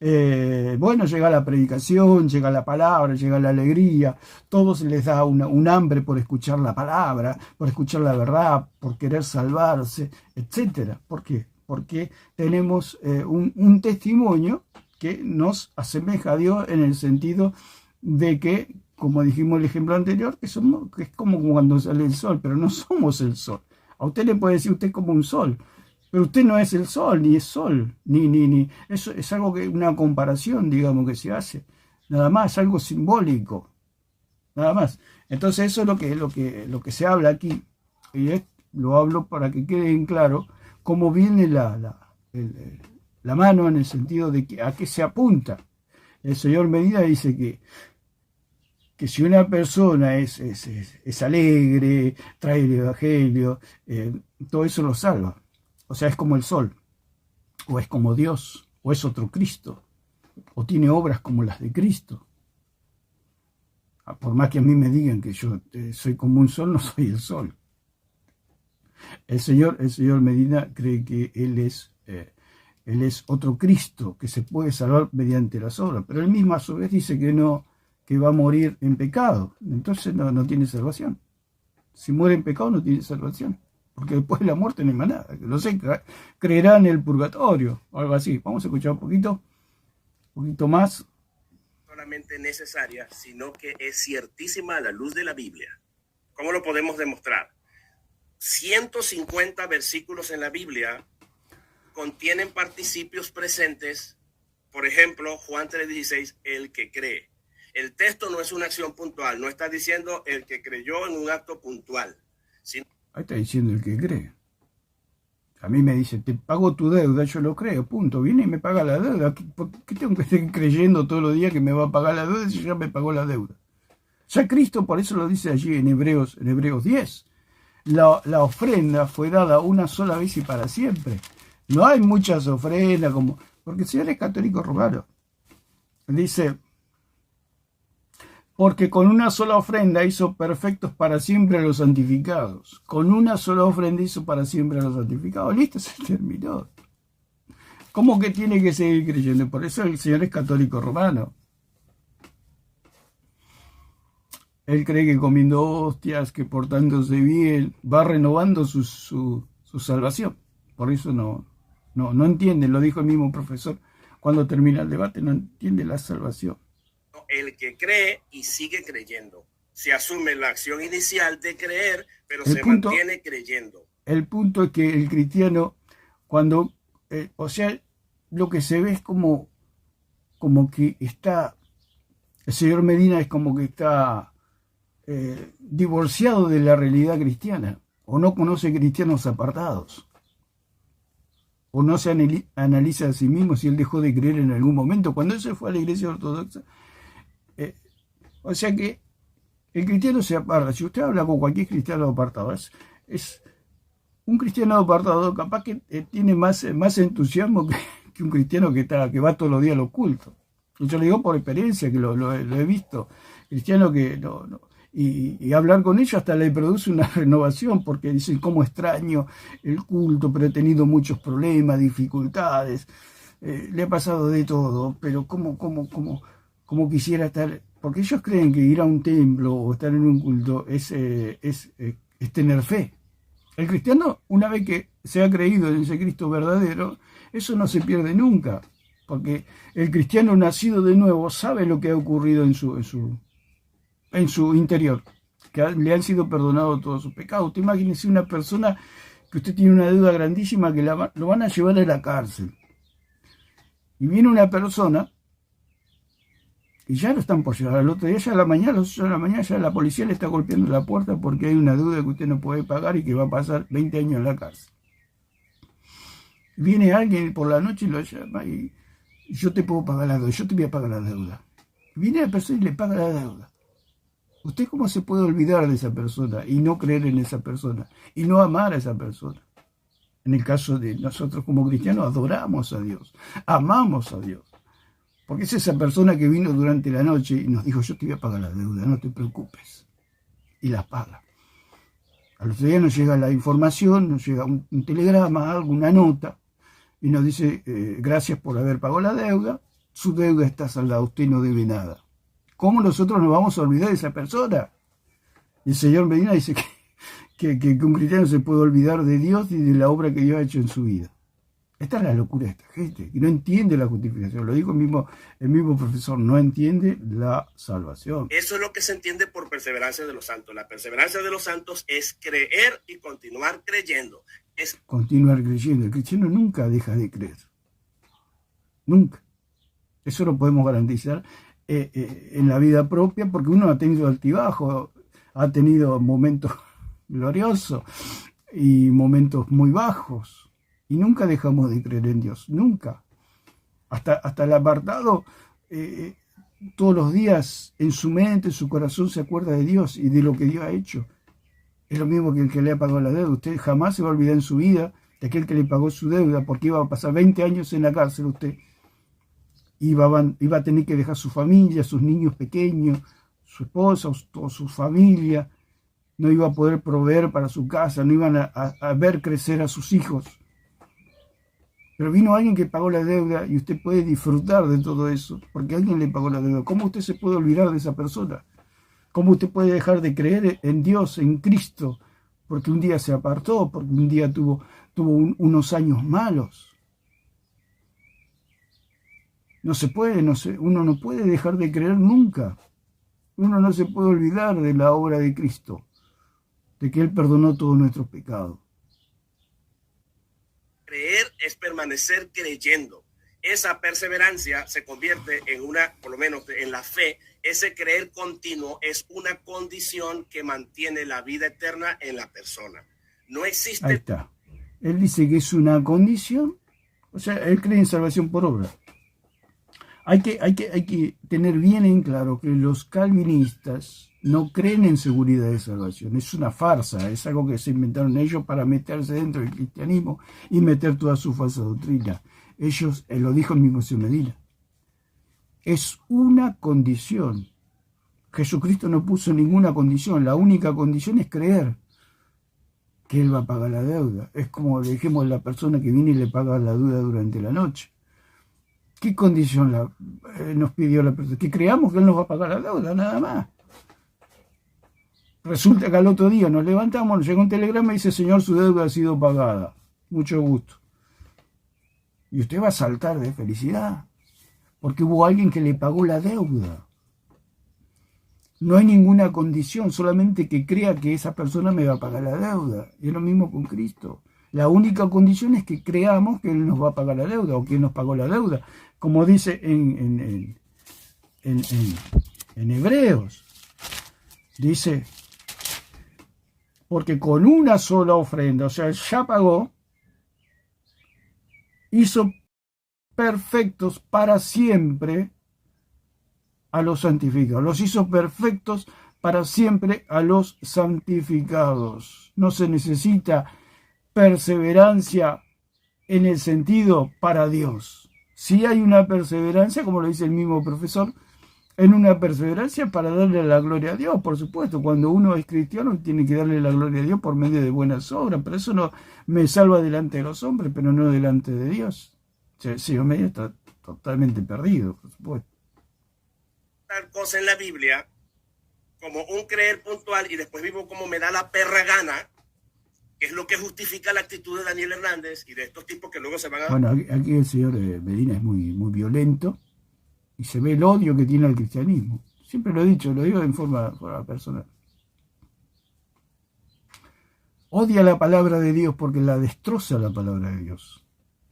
llega la predicación, llega la palabra, llega la alegría, todos les da un hambre por escuchar la palabra, por escuchar la verdad, por querer salvarse, etc. ¿Por qué? Porque tenemos un testimonio que nos asemeja a Dios en el sentido de que, como dijimos el ejemplo anterior, que es como cuando sale el sol, pero no somos el sol. A usted le puede decir usted es como un sol, pero usted no es el sol, ni es sol, ni. Eso es algo una comparación, digamos, que se hace. Nada más, algo simbólico. Nada más. Entonces eso es lo que se habla aquí. Y lo hablo para que quede en claro cómo viene la mano en el sentido de a qué se apunta. El señor Medina dice que si una persona es alegre, trae el evangelio, todo eso lo salva. O sea, es como el sol, o es como Dios, o es otro Cristo, o tiene obras como las de Cristo. Por más que a mí me digan que yo soy como un sol, no soy el sol. El señor Medina cree que él es otro Cristo, que se puede salvar mediante las obras, pero él mismo a su vez dice que va a morir en pecado, entonces no tiene salvación. Si muere en pecado no tiene salvación, porque después de la muerte no hay más nada. No sé, creerá en el purgatorio o algo así. Vamos a escuchar un poquito más. Solamente necesaria, sino que es ciertísima a la luz de la Biblia. ¿Cómo lo podemos demostrar? 150 versículos en la Biblia contienen participios presentes. Por ejemplo, Juan 3:16, el que cree. El texto no es una acción puntual, no está diciendo el que creyó en un acto puntual. Ahí está diciendo el que cree. A mí me dice, te pago tu deuda, yo lo creo, punto. Viene y me paga la deuda. ¿Por qué tengo que estar creyendo todos los días que me va a pagar la deuda si ya me pagó la deuda? Ya Cristo, por eso lo dice allí en Hebreos 10. La ofrenda fue dada una sola vez y para siempre. No hay muchas ofrendas, porque el Señor es católico romano. Dice, porque con una sola ofrenda hizo perfectos para siempre a los santificados. Con una sola ofrenda hizo para siempre a los santificados. Listo, se terminó. ¿Cómo que tiene que seguir creyendo? Por eso el Señor es católico romano. Él cree que comiendo hostias, que portándose bien, va renovando su salvación. Por eso no entiende, lo dijo el mismo profesor cuando termina el debate, no entiende la salvación. El que cree y sigue creyendo. Se asume la acción inicial de creer, pero se mantiene creyendo. El punto es que el cristiano, cuando, lo que se ve es como que está, el señor Medina es como que está divorciado de la realidad cristiana, o no conoce cristianos apartados, o no se analiza a sí mismo si él dejó de creer en algún momento, cuando él se fue a la iglesia ortodoxa. O sea que el cristiano se aparta. Si usted habla con cualquier cristiano apartado, es un cristiano apartado capaz que tiene más entusiasmo que un cristiano que va todos los días a los cultos. Yo lo digo por experiencia, que lo he visto. Cristiano que no. y hablar con ellos hasta le produce una renovación, porque dicen, cómo extraño el culto, pero he tenido muchos problemas, dificultades, le ha pasado de todo, pero cómo quisiera estar, porque ellos creen que ir a un templo o estar en un culto es tener fe. El cristiano, una vez que se ha creído en ese Cristo verdadero, eso no se pierde nunca, porque el cristiano nacido de nuevo sabe lo que ha ocurrido en su interior, que le han sido perdonados todos sus pecados. Usted imagínese una persona que usted tiene una deuda grandísima que lo van a llevar a la cárcel. Y viene una persona y ya lo están por llevar al otro día, ya a la mañana, a las 8 de la mañana, ya la policía le está golpeando la puerta porque hay una deuda que usted no puede pagar y que va a pasar 20 años en la cárcel. Viene alguien por la noche y lo llama y yo te puedo pagar la deuda, yo te voy a pagar la deuda. Viene la persona y le paga la deuda. ¿Usted cómo se puede olvidar de esa persona y no creer en esa persona y no amar a esa persona? En el caso de nosotros como cristianos, adoramos a Dios, amamos a Dios. Porque es esa persona que vino durante la noche y nos dijo, yo te voy a pagar la deuda, no te preocupes. Y la paga. Al otro día nos llega la información, nos llega un telegrama, alguna nota, y nos dice, gracias por haber pagado la deuda, su deuda está saldada, usted no debe nada. ¿Cómo nosotros nos vamos a olvidar de esa persona? Y el señor Medina dice que un cristiano se puede olvidar de Dios y de la obra que Dios ha hecho en su vida. Esta es la locura de esta gente, que no entiende la justificación. Lo dijo el mismo profesor, no entiende la salvación. Eso es lo que se entiende por perseverancia de los santos. La perseverancia de los santos es creer y continuar creyendo. Es continuar creyendo. El cristiano nunca deja de creer. Nunca. Eso lo podemos garantizar en la vida propia, porque uno ha tenido altibajos, ha tenido momentos gloriosos y momentos muy bajos. Y nunca dejamos de creer en Dios, nunca. Hasta el apartado, todos los días en su mente, en su corazón se acuerda de Dios y de lo que Dios ha hecho. Es lo mismo que el que le ha pagado la deuda. Usted jamás se va a olvidar en su vida de aquel que le pagó su deuda, porque iba a pasar 20 años en la cárcel usted. Iba a tener que dejar su familia, sus niños pequeños, su esposa, toda su familia. No iba a poder proveer para su casa, no iban a ver crecer a sus hijos. Pero vino alguien que pagó la deuda y usted puede disfrutar de todo eso, porque alguien le pagó la deuda. ¿Cómo usted se puede olvidar de esa persona? ¿Cómo usted puede dejar de creer en Dios, en Cristo? Porque un día se apartó, porque un día tuvo unos años malos. No se puede, uno no puede dejar de creer nunca. Uno no se puede olvidar de la obra de Cristo, de que Él perdonó todos nuestros pecados. Creer es permanecer creyendo. Esa perseverancia se convierte en por lo menos en la fe. Ese creer continuo es una condición que mantiene la vida eterna en la persona. No existe. Ahí está. Él dice que es una condición. O sea, él cree en salvación por obra. Hay que tener bien en claro que los calvinistas no creen en seguridad de salvación. Es una farsa, es algo que se inventaron ellos para meterse dentro del cristianismo y meter toda su falsa doctrina. Ellos, lo dijo el mismo señor Medina, es una condición. Jesucristo no puso ninguna condición, la única condición es creer que Él va a pagar la deuda. Es como le dijimos a la persona que viene y le paga la deuda durante la noche. ¿Qué condición nos pidió la persona? Que creamos que Él nos va a pagar la deuda, nada más. Resulta que al otro día nos levantamos, nos llega un telegrama y dice, Señor, su deuda ha sido pagada. Mucho gusto. Y usted va a saltar de felicidad, porque hubo alguien que le pagó la deuda. No hay ninguna condición, solamente que crea que esa persona me va a pagar la deuda. Y es lo mismo con Cristo. La única condición es que creamos que Él nos va a pagar la deuda, o que Él nos pagó la deuda. Como dice en Hebreos, dice, porque con una sola ofrenda, o sea, ya pagó, hizo perfectos para siempre a los santificados. Los hizo perfectos para siempre a los santificados. No se necesita perseverancia en el sentido para Dios. Si hay una perseverancia, como lo dice el mismo profesor, en una perseverancia para darle la gloria a Dios, por supuesto. Cuando uno es cristiano tiene que darle la gloria a Dios por medio de buenas obras, pero eso no me salva delante de los hombres, pero no delante de Dios. Si yo medio está totalmente perdido, por supuesto. Tal cosa en la Biblia como un creer puntual y después vivo como me da la perra gana, que es lo que justifica la actitud de Daniel Hernández y de estos tipos que luego se van a... Bueno, aquí el señor Medina es muy violento y se ve el odio que tiene al cristianismo. Siempre lo he dicho, lo digo en forma personal. Odia la palabra de Dios porque la destroza la palabra de Dios.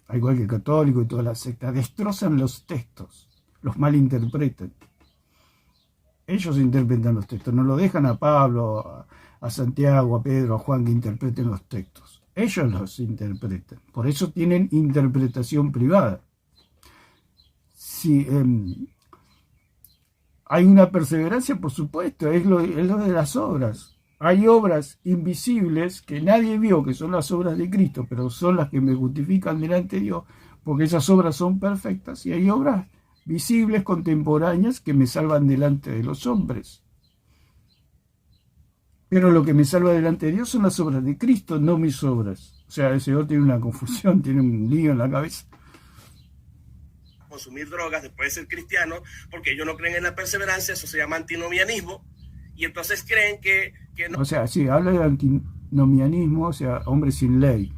Al igual que el católico y todas las sectas, destrozan los textos, los malinterpretan. Ellos interpretan los textos, no lo dejan a Pablo, a Santiago, a Pedro, a Juan que interpreten los textos. Ellos los interpretan. Por eso tienen interpretación privada. Si hay una perseverancia, por supuesto, es lo de las obras. Hay obras invisibles que nadie vio, que son las obras de Cristo, pero son las que me justifican delante de Dios, porque esas obras son perfectas. Y hay obras visibles, contemporáneas, que me salvan delante de los hombres. Pero lo que me salva delante de Dios son las obras de Cristo, no mis obras. O sea, el Señor tiene una confusión, tiene un lío en la cabeza. Consumir drogas después de ser cristiano, porque ellos no creen en la perseverancia, eso se llama antinomianismo, y entonces creen que no. O sea, sí, habla de antinomianismo, o sea, hombres sin ley.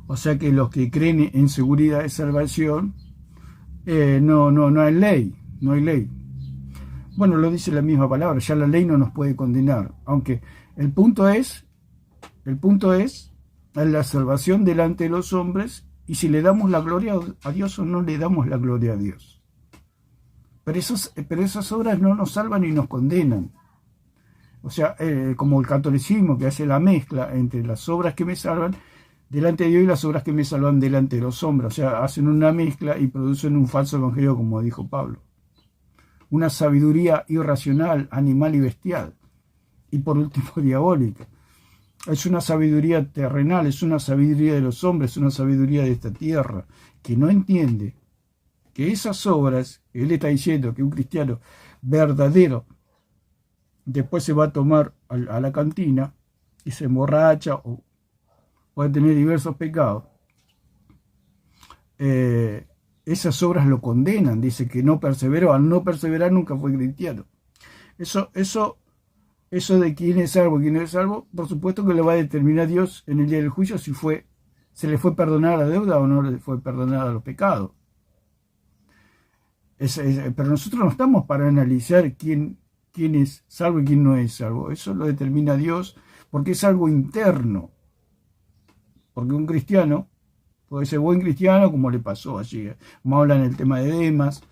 O sea que los que creen en seguridad de salvación, no hay ley, no hay ley. Bueno, lo dice la misma palabra, ya la ley no nos puede condenar, aunque el punto es la salvación delante de los hombres, y si le damos la gloria a Dios o no le damos la gloria a Dios. Pero esas obras no nos salvan ni nos condenan. O sea, como el catolicismo que hace la mezcla entre las obras que me salvan delante de Dios y las obras que me salvan delante de los hombres. O sea, hacen una mezcla y producen un falso evangelio, como dijo Pablo. Una sabiduría irracional, animal y bestial. Y por último, diabólica. Es una sabiduría terrenal, es una sabiduría de los hombres, es una sabiduría de esta tierra, que no entiende que esas obras, él está diciendo que un cristiano verdadero después se va a tomar a la cantina y se emborracha o puede tener diversos pecados. Esas obras lo condenan, dice que no perseveró, al no perseverar nunca fue cristiano. Eso de quién es salvo, quién no es salvo, por supuesto que lo va a determinar Dios en el día del juicio si se le fue perdonada la deuda o no le fue perdonada los pecados. Pero nosotros no estamos para analizar quién es salvo y quién no es salvo. Eso lo determina Dios porque es algo interno. Porque un cristiano puede ser buen cristiano, como le pasó allí, como habla en el tema de Demas.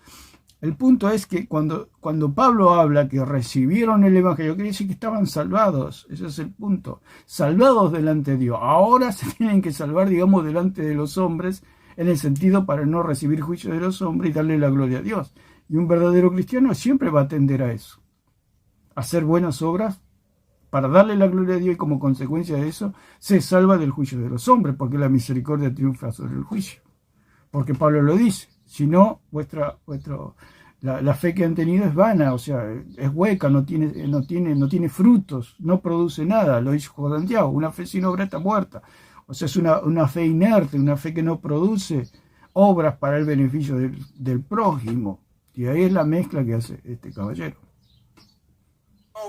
El punto es que cuando Pablo habla que recibieron el Evangelio, quiere decir que estaban salvados. Ese es el punto. Salvados delante de Dios. Ahora se tienen que salvar, digamos, delante de los hombres, en el sentido para no recibir juicio de los hombres y darle la gloria a Dios. Y un verdadero cristiano siempre va a tender a eso. A hacer buenas obras para darle la gloria a Dios, y como consecuencia de eso se salva del juicio de los hombres, porque la misericordia triunfa sobre el juicio. Porque Pablo lo dice. Si no, la fe que han tenido es vana, o sea, es hueca, no tiene frutos, no produce nada. Lo dice Juan Santiago, una fe sin obra está muerta. O sea, es una fe inerte, una fe que no produce obras para el beneficio del prójimo. Y ahí es la mezcla que hace este caballero.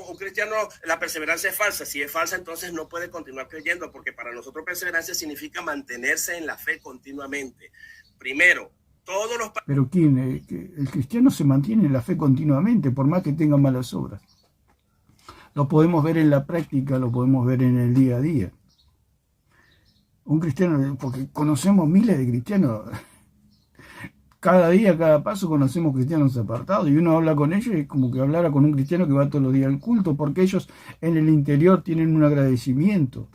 Un cristiano, la perseverancia es falsa. Si es falsa, entonces no puede continuar creyendo, porque para nosotros perseverancia significa mantenerse en la fe continuamente. Primero, pero ¿quién? El cristiano se mantiene en la fe continuamente, por más que tenga malas obras. Lo podemos ver en la práctica, lo podemos ver en el día a día. Un cristiano, porque conocemos miles de cristianos, cada día, cada paso conocemos cristianos apartados, y uno habla con ellos y es como que hablara con un cristiano que va todos los días al culto, porque ellos en el interior tienen un agradecimiento.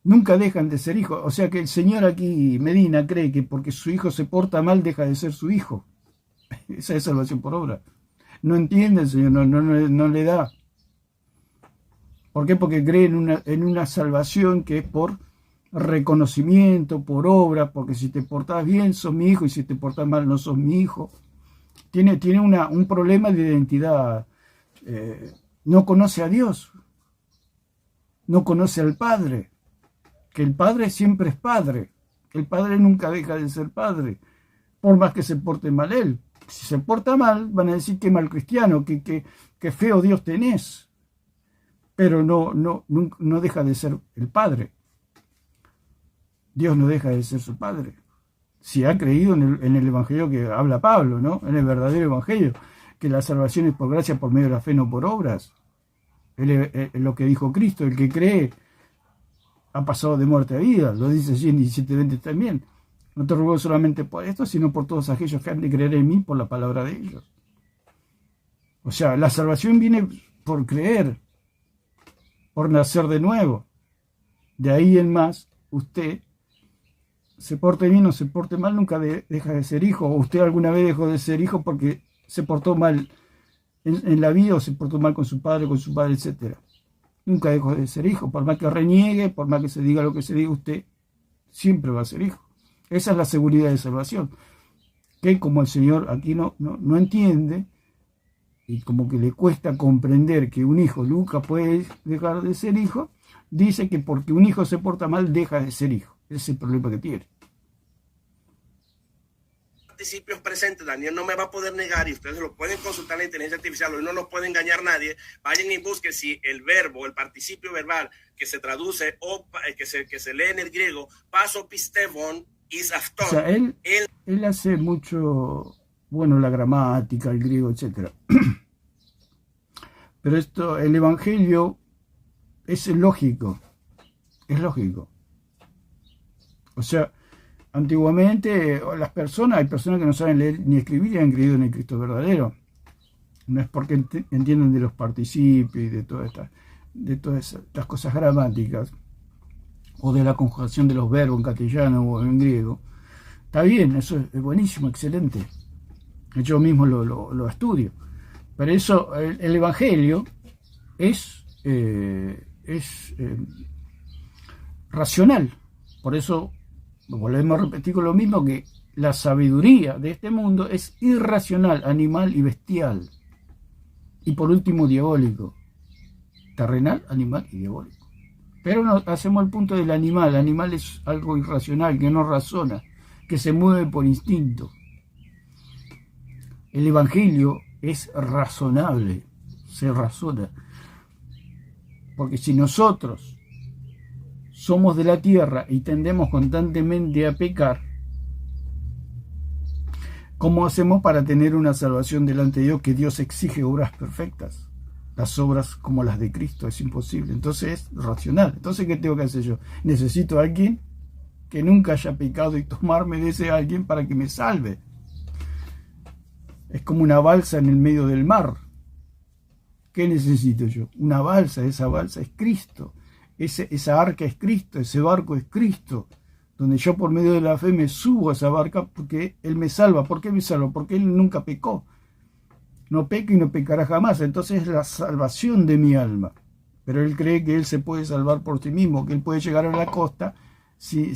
Nunca dejan de ser hijos. O sea que el señor aquí, Medina, cree que porque su hijo se porta mal deja de ser su hijo. Esa es salvación por obra. No entiende el Señor, no le da. ¿Por qué? Porque cree en una salvación que es por reconocimiento, por obra, porque si te portas bien sos mi hijo y si te portas mal no sos mi hijo. tiene un problema de identidad. No conoce a Dios, no conoce al Padre, que el Padre siempre es Padre, el Padre nunca deja de ser Padre, por más que se porte mal él. Si se porta mal, van a decir que mal cristiano, que feo Dios tenés, pero no deja de ser el Padre. Dios no deja de ser su Padre. Si ha creído en el Evangelio que habla Pablo, ¿no? En el verdadero Evangelio, que la salvación es por gracia, por medio de la fe, no por obras. Lo que dijo Cristo, el que cree ha pasado de muerte a vida, lo dice allí en 17:20 también. No te ruego solamente por esto, sino por todos aquellos que han de creer en mí por la palabra de ellos. O sea, la salvación viene por creer, por nacer de nuevo. De ahí en más, usted se porte bien o se porte mal, nunca deja de ser hijo. O usted alguna vez dejó de ser hijo porque se portó mal en la vida o se portó mal con su padre, etc. Nunca dejó de ser hijo. Por más que reniegue, por más que se diga lo que se diga, usted siempre va a ser hijo. Esa es la seguridad de salvación. Que como el Señor aquí no entiende, y como que le cuesta comprender que un hijo nunca puede dejar de ser hijo, dice que porque un hijo se porta mal, deja de ser hijo. Ese es el problema que tiene. Participios presentes, Daniel no me va a poder negar, y ustedes lo pueden consultar en la inteligencia artificial, hoy no nos puede engañar nadie. Vayan y busquen si el verbo, el participio verbal que se traduce o que se lee en el griego, paso pistevon, is after. O sea, él hace mucho, bueno, la gramática, el griego, etc. Pero el Evangelio es lógico, es lógico. O sea, antiguamente hay personas que no saben leer ni escribir y han creído en el Cristo verdadero. No es porque entienden de los participios y de todas estas cosas gramáticas, o de la conjugación de los verbos en castellano o en griego. Está bien, eso es buenísimo, excelente. Yo mismo lo estudio. Pero eso, el Evangelio es racional. Por eso volvemos a repetir con lo mismo, que la sabiduría de este mundo es irracional, animal y bestial. Y por último, diabólico. Terrenal, animal y diabólico. Pero no hacemos el punto del animal. El animal es algo irracional, que no razona, que se mueve por instinto. El Evangelio es razonable, se razona. Porque si nosotros somos de la tierra y tendemos constantemente a pecar, ¿cómo hacemos para tener una salvación delante de Dios? Que Dios exige obras perfectas. Las obras como las de Cristo es imposible. Entonces es racional. Entonces, ¿qué tengo que hacer yo? Necesito a alguien que nunca haya pecado y tomarme de ese alguien para que me salve. Es como una balsa en el medio del mar. ¿Qué necesito yo? Una balsa. Esa balsa es Cristo. Esa arca es Cristo. Ese barco es Cristo. Donde yo por medio de la fe me subo a esa barca porque Él me salva. ¿Por qué me salva? Porque Él nunca pecó. No peca y no pecará jamás. Entonces es la salvación de mi alma. Pero él cree que él se puede salvar por sí mismo, que él puede llegar a la costa sin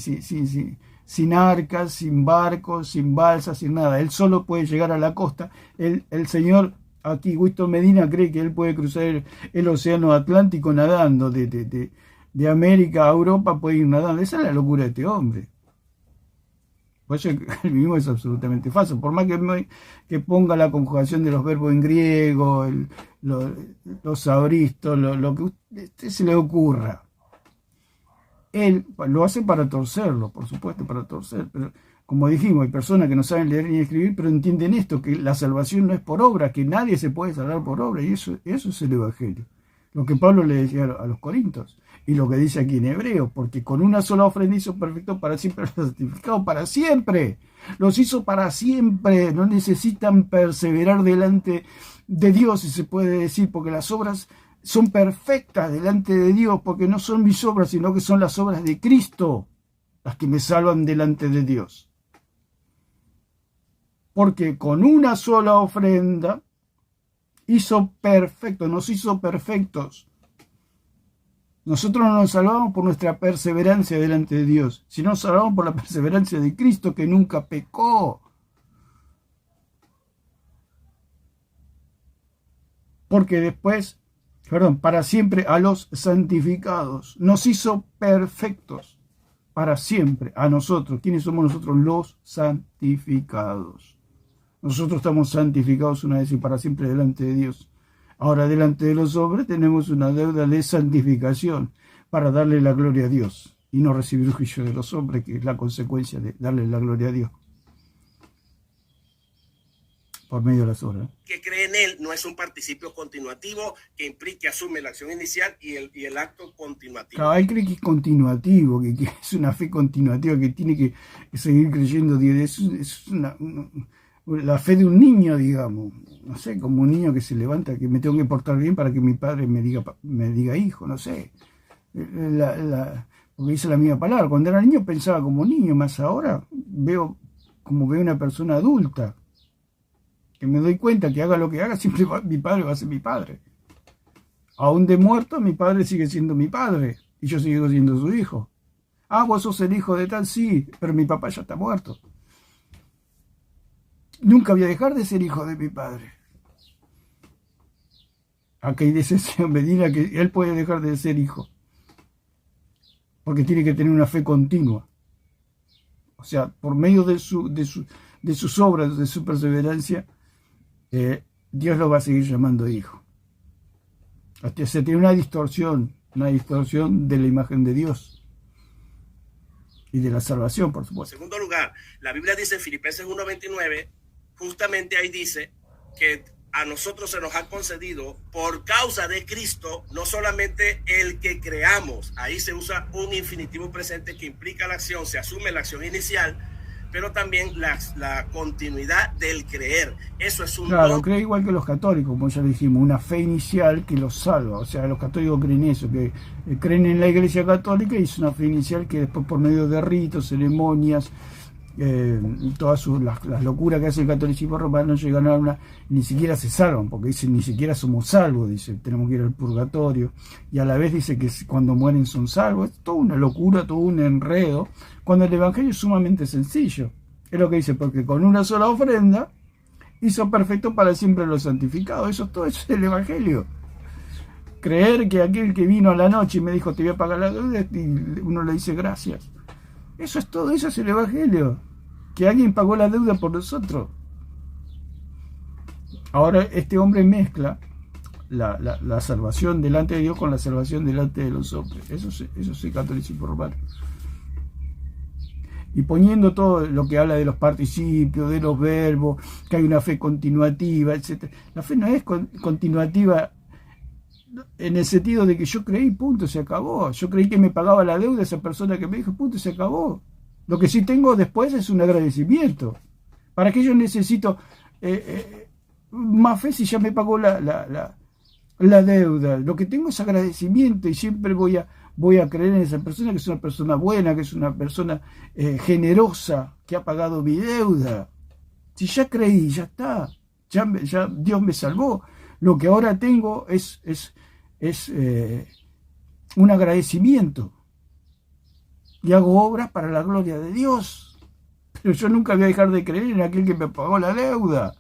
arcas, sin barcos, sin balsas, sin nada. Él solo puede llegar a la costa. El señor aquí, Winston Medina, cree que él puede cruzar el océano Atlántico nadando. De América a Europa puede ir nadando. Esa es la locura de este hombre. Por eso el mismo es absolutamente falso. Por más que ponga la conjugación de los verbos en griego, los aoristos, lo que a usted se le ocurra. Él lo hace para torcerlo, por supuesto, para torcer. Pero como dijimos, hay personas que no saben leer ni escribir, pero entienden esto, que la salvación no es por obra, que nadie se puede salvar por obra. Y eso es el Evangelio. Lo que Pablo le decía a los Corintios. Y lo que dice aquí en Hebreo, porque con una sola ofrenda hizo perfecto para siempre, santificado para siempre. Los hizo para siempre. No necesitan perseverar delante de Dios, si se puede decir, porque las obras son perfectas delante de Dios, porque no son mis obras, sino que son las obras de Cristo las que me salvan delante de Dios. Porque con una sola ofrenda hizo perfecto, nos hizo perfectos. Nosotros no nos salvamos por nuestra perseverancia delante de Dios, sino nos salvamos por la perseverancia de Cristo, que nunca pecó. porque después, para siempre a los santificados. Nos hizo perfectos para siempre a nosotros. ¿Quiénes somos nosotros? Los santificados. Nosotros estamos santificados una vez y para siempre delante de Dios. Ahora delante de los hombres tenemos una deuda de santificación para darle la gloria a Dios y no recibir el juicio de los hombres, que es la consecuencia de darle la gloria a Dios por medio de las obras. Que cree en él no es un participio continuativo que implique, asume la acción inicial y el acto continuativo. Claro, él cree que es continuativo, que es una fe continuativa, que tiene que seguir creyendo. Es la fe de un niño, digamos. No sé, como un niño que se levanta, que me tengo que portar bien para que mi padre me diga hijo, no sé. Porque dice la misma palabra. Cuando era niño pensaba como niño, más ahora veo una persona adulta. Que me doy cuenta que haga lo que haga, siempre mi padre va a ser mi padre. Aún de muerto, mi padre sigue siendo mi padre. Y yo sigo siendo su hijo. Ah, vos sos el hijo de tal, sí, pero mi papá ya está muerto. Nunca voy a dejar de ser hijo de mi padre. Aquí dice el señor Medina que él puede dejar de ser hijo. Porque tiene que tener una fe continua. O sea, por medio de sus obras, de su perseverancia, Dios lo va a seguir llamando hijo. Hasta se tiene una distorsión de la imagen de Dios y de la salvación, por supuesto. En segundo lugar, la Biblia dice en Filipenses 1:29, justamente ahí dice que a nosotros se nos ha concedido por causa de Cristo, no solamente el que creamos. Ahí se usa un infinitivo presente que implica la acción, se asume la acción inicial, pero también la continuidad del creer. Eso es un Claro, cree igual que los católicos, como ya dijimos, una fe inicial que los salva. O sea, los católicos creen eso, que creen en la Iglesia Católica y es una fe inicial que después por medio de ritos, ceremonias, todas las locuras que hace el catolicismo romano llegan a ni siquiera se salvan, porque dice ni siquiera somos salvos, dice, tenemos que ir al purgatorio, y a la vez dice que cuando mueren son salvos. Es toda una locura, todo un enredo, cuando el evangelio es sumamente sencillo. Es lo que dice, porque con una sola ofrenda hizo perfecto para siempre los santificados. Todo eso es el evangelio. Creer que aquel que vino a la noche y me dijo te voy a pagar la deuda, y uno le dice gracias. Eso es todo, eso es el evangelio. Que alguien pagó la deuda por nosotros. Ahora este hombre mezcla la salvación delante de Dios con la salvación delante de los hombres. Eso es el catolicismo romano. Y poniendo todo lo que habla de los participios, de los verbos, que hay una fe continuativa, etc. La fe no es continuativa en el sentido de que yo creí, punto, se acabó. Yo creí que me pagaba la deuda esa persona que me dijo, punto, se acabó. Lo que sí tengo después es un agradecimiento. ¿Para qué yo necesito más fe si ya me pagó la deuda? Lo que tengo es agradecimiento y siempre voy a creer en esa persona, que es una persona buena, que es una persona generosa, que ha pagado mi deuda. Si ya creí, ya está. Ya Dios me salvó. Lo que ahora tengo es un agradecimiento. Y hago obras para la gloria de Dios. Pero yo nunca voy a dejar de creer en aquel que me pagó la deuda.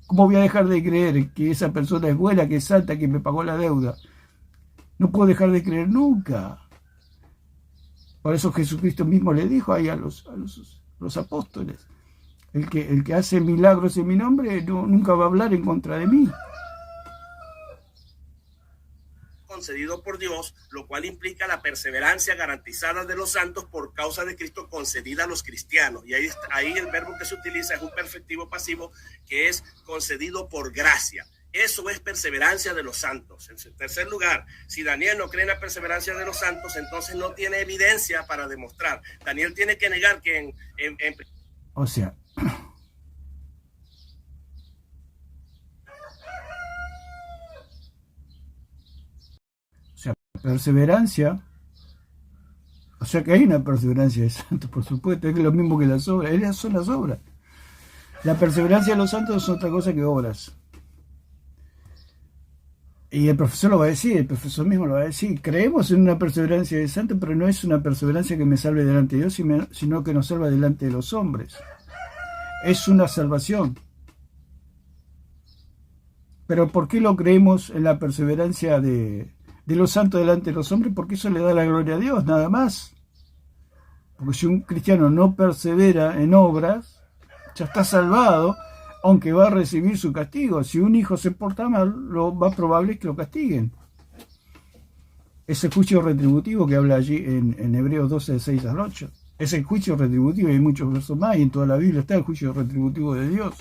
¿Cómo voy a dejar de creer que esa persona es buena, que es santa, que me pagó la deuda? No puedo dejar de creer nunca. Por eso Jesucristo mismo le dijo ahí a los apóstoles, el que hace milagros en mi nombre nunca va a hablar en contra de mí. Concedido por Dios, lo cual implica la perseverancia garantizada de los santos por causa de Cristo concedida a los cristianos. Y ahí el verbo que se utiliza es un perfectivo pasivo que es concedido por gracia. Eso es perseverancia de los santos. En tercer lugar, si Daniel no cree en la perseverancia de los santos, entonces no tiene evidencia para demostrar. Daniel tiene que negar que O sea, perseverancia, o sea que hay una perseverancia de santos, por supuesto, es lo mismo que las obras, esas son las obras. La perseverancia de los santos es otra cosa que obras. Y el profesor lo va a decir, el profesor mismo lo va a decir, creemos en una perseverancia de santos, pero no es una perseverancia que me salve delante de Dios, sino que nos salva delante de los hombres. Es una salvación. Pero ¿por qué lo creemos en la perseverancia de los santos delante de los hombres? Porque eso le da la gloria a Dios, nada más. Porque si un cristiano no persevera en obras, ya está salvado, aunque va a recibir su castigo. Si un hijo se porta mal, lo más probable es que lo castiguen. Ese juicio retributivo que habla allí en Hebreos 12, de 6 al 8. Es el juicio retributivo, y hay muchos versos más, y en toda la Biblia está el juicio retributivo de Dios.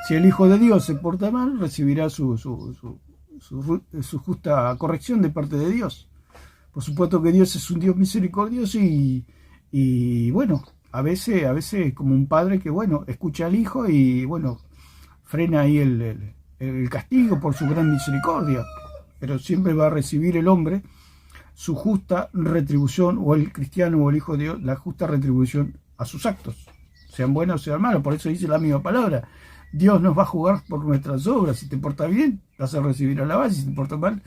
Si el Hijo de Dios se porta mal, recibirá su justa corrección de parte de Dios. Por supuesto que Dios es un Dios misericordioso y bueno, a veces como un padre que, bueno, escucha al hijo y, bueno, frena ahí el castigo por su gran misericordia. Pero siempre va a recibir el hombre su justa retribución, o el cristiano o el Hijo de Dios, la justa retribución a sus actos, sean buenos o sean malos. Por eso dice la misma palabra: Dios nos va a juzgar por nuestras obras. Si te portas bien, vas a recibir alabanza; si te portas mal,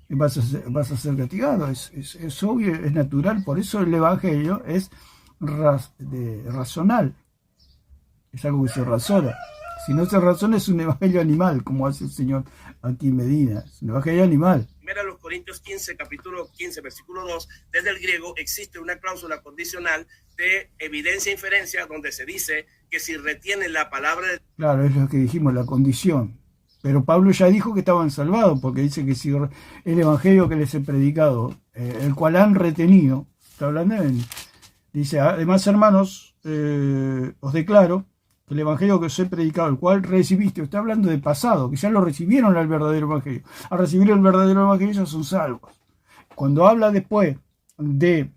vas a ser castigado. Es obvio, es natural. Por eso el Evangelio es razonal, es algo que se razona. Si no se razona, es un evangelio animal, como hace el Señor aquí en Medina. Es un evangelio animal. Mira los Corintios 15, capítulo 15, versículo 2. Desde el griego existe una cláusula condicional de evidencia-inferencia, donde se dice que si retienen la palabra de... Claro, es lo que dijimos, la condición. Pero Pablo ya dijo que estaban salvados, porque dice que si el evangelio que les he predicado, el cual han retenido, está hablando dice: además, hermanos, os declaro el evangelio que os he predicado, el cual recibiste. Está hablando de pasado, que ya lo recibieron al verdadero evangelio. Al recibir el verdadero evangelio ya son salvos. Cuando habla después de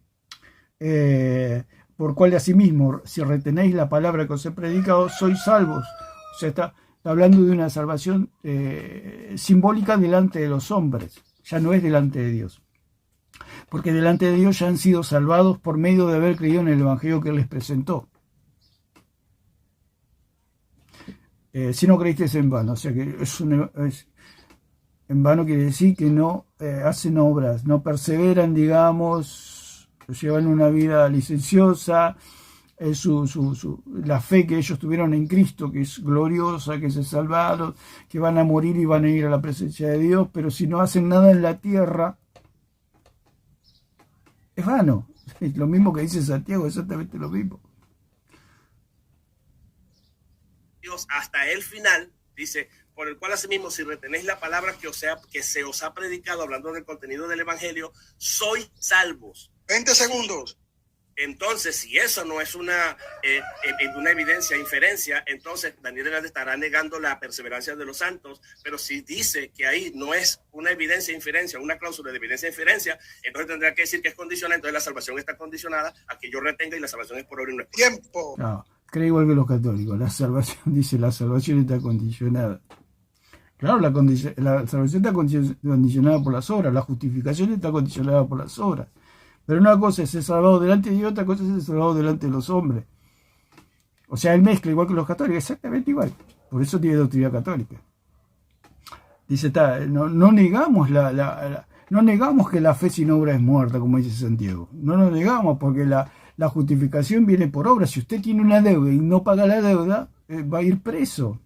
por cual de asimismo, si retenéis la palabra que os he predicado, sois salvos. O sea, está hablando de una salvación simbólica delante de los hombres, ya no es delante de Dios. Porque delante de Dios ya han sido salvados por medio de haber creído en el evangelio que Él les presentó. Si no creísteis en vano, o sea que en vano quiere decir que no hacen obras, no perseveran, digamos, llevan una vida licenciosa, la fe que ellos tuvieron en Cristo, que es gloriosa, que se salvaron, que van a morir y van a ir a la presencia de Dios, pero si no hacen nada en la tierra, es vano. Es lo mismo que dice Santiago, exactamente lo mismo. Dios hasta el final, dice: por el cual asimismo, si retenéis la palabra que se os ha predicado, hablando del contenido del evangelio, sois salvos. 20 segundos. Entonces, si eso no es una evidencia, inferencia, entonces Daniel estará negando la perseverancia de los santos. Pero si dice que ahí no es una evidencia, inferencia, una cláusula de evidencia, inferencia, entonces tendrá que decir que es condicional. Entonces la salvación está condicionada a que yo retenga, y la salvación es por obra y no es por... Tiempo. No, cree igual que los católicos. La salvación, dice, la salvación está condicionada. Claro, la salvación está condicionada por las obras, la justificación está condicionada por las obras. Pero una cosa es ser salvado delante de Dios, otra cosa es ser salvado delante de los hombres. O sea, él mezcla igual que los católicos, exactamente igual. Por eso tiene doctrina católica. Dice, no negamos no negamos que la fe sin obra es muerta, como dice Santiago. No lo negamos, porque la justificación viene por obra. Si usted tiene una deuda y no paga la deuda, va a ir preso.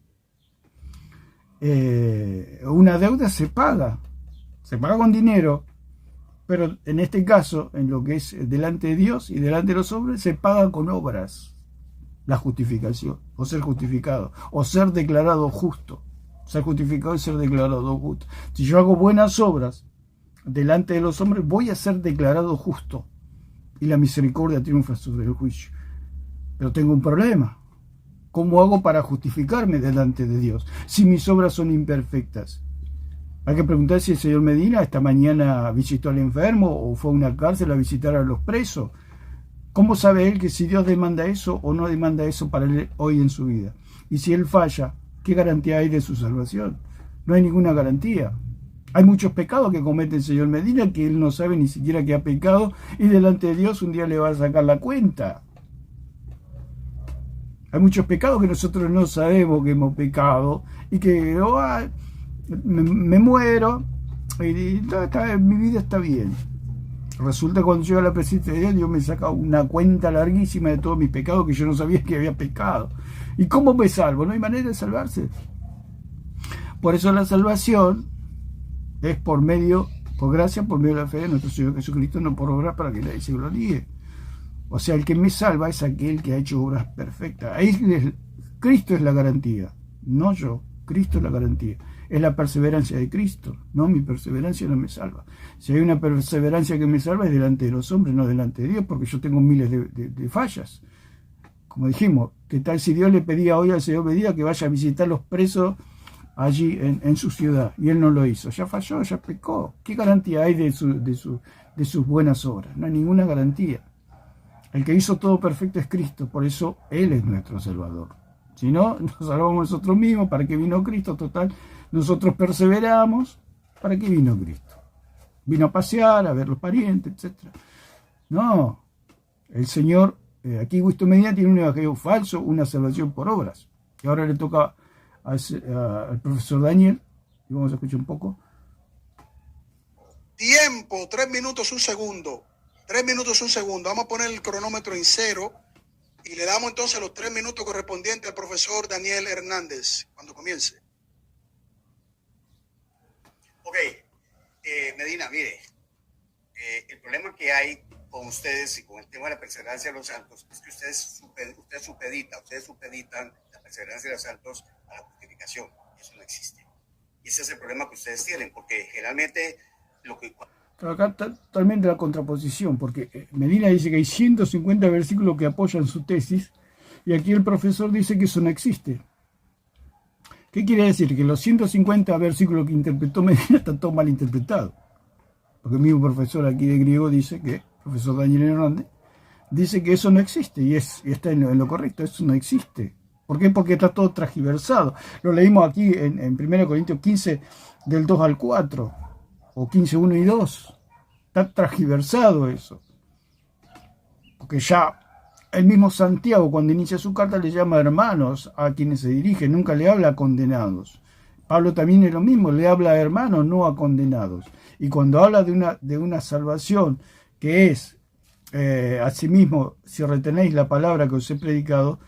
Una deuda se paga con dinero. Pero en este caso, en lo que es delante de Dios y delante de los hombres, se paga con obras la justificación, o ser justificado, o ser declarado justo. Ser justificado y ser declarado justo. Si yo hago buenas obras delante de los hombres, voy a ser declarado justo. Y la misericordia triunfa sobre el juicio. Pero tengo un problema. ¿Cómo hago para justificarme delante de Dios si mis obras son imperfectas? Hay que preguntar si el señor Medina esta mañana visitó al enfermo o fue a una cárcel a visitar a los presos. ¿Cómo sabe él que si Dios demanda eso o no demanda eso para él hoy en su vida? Y si él falla, ¿qué garantía hay de su salvación? No hay ninguna garantía. Hay muchos pecados que comete el señor Medina que él no sabe ni siquiera que ha pecado, y delante de Dios un día le va a sacar la cuenta. Hay muchos pecados que nosotros no sabemos que hemos pecado y que me muero y mi vida está bien. Resulta, cuando llego a la presencia de Dios, Dios me saca una cuenta larguísima de todos mis pecados que yo no sabía que había pecado. ¿Y cómo me salvo? No hay manera de salvarse. Por eso la salvación es por gracia, por medio de la fe de nuestro Señor Jesucristo, no por obras para que nadie se gloríe. O sea, el que me salva es aquel que ha hecho obras perfectas. Cristo es la garantía, no yo. Cristo es la garantía. Es la perseverancia de Cristo. No, mi perseverancia no me salva. Si hay una perseverancia que me salva es delante de los hombres, no delante de Dios, porque yo tengo miles de fallas. Como dijimos, ¿qué tal si Dios le pedía hoy al señor Medina que vaya a visitar los presos allí en su ciudad? Y él no lo hizo. Ya falló, ya pecó. ¿Qué garantía hay de sus buenas obras? No hay ninguna garantía. El que hizo todo perfecto es Cristo, por eso Él es nuestro Salvador. Si no, nos salvamos nosotros mismos. ¿Para qué vino Cristo? Total, nosotros perseveramos. ¿Para qué vino Cristo? Vino a pasear, a ver los parientes, etc. No, el Señor, aquí Winston Medina tiene un evangelio falso, una salvación por obras. Y ahora le toca al profesor Daniel, y vamos a escuchar un poco. Tiempo, 3 minutos, 1 segundo. 3 minutos, 1 segundo. Vamos a poner el cronómetro en 0 y le damos entonces los 3 minutos correspondientes al profesor Daniel Hernández cuando comience. Ok, Medina, mire, el problema que hay con ustedes y con el tema de la perseverancia de los santos es que ustedes supeditan la perseverancia de los santos a la justificación. Eso no existe. Y ese es el problema que ustedes tienen, porque generalmente lo que... Acá totalmente la contraposición, porque Medina dice que hay 150 versículos que apoyan su tesis, y aquí el profesor dice que eso no existe. ¿Qué quiere decir? Que los 150 versículos que interpretó Medina están todos mal interpretados. Porque el mismo profesor aquí de griego dice que, profesor Daniel Hernández, dice que eso no existe, y está en lo correcto, eso no existe. ¿Por qué? Porque está todo transgiversado. Lo leímos aquí en 1 Corintios 15, del 2 al 4. O 15, 1 y 2. Está transgiversado eso. Porque ya el mismo Santiago, cuando inicia su carta, le llama hermanos a quienes se dirigen, nunca le habla a condenados. Pablo también es lo mismo, le habla a hermanos, no a condenados. Y cuando habla de una salvación que es, asimismo, si retenéis la palabra que os he predicado,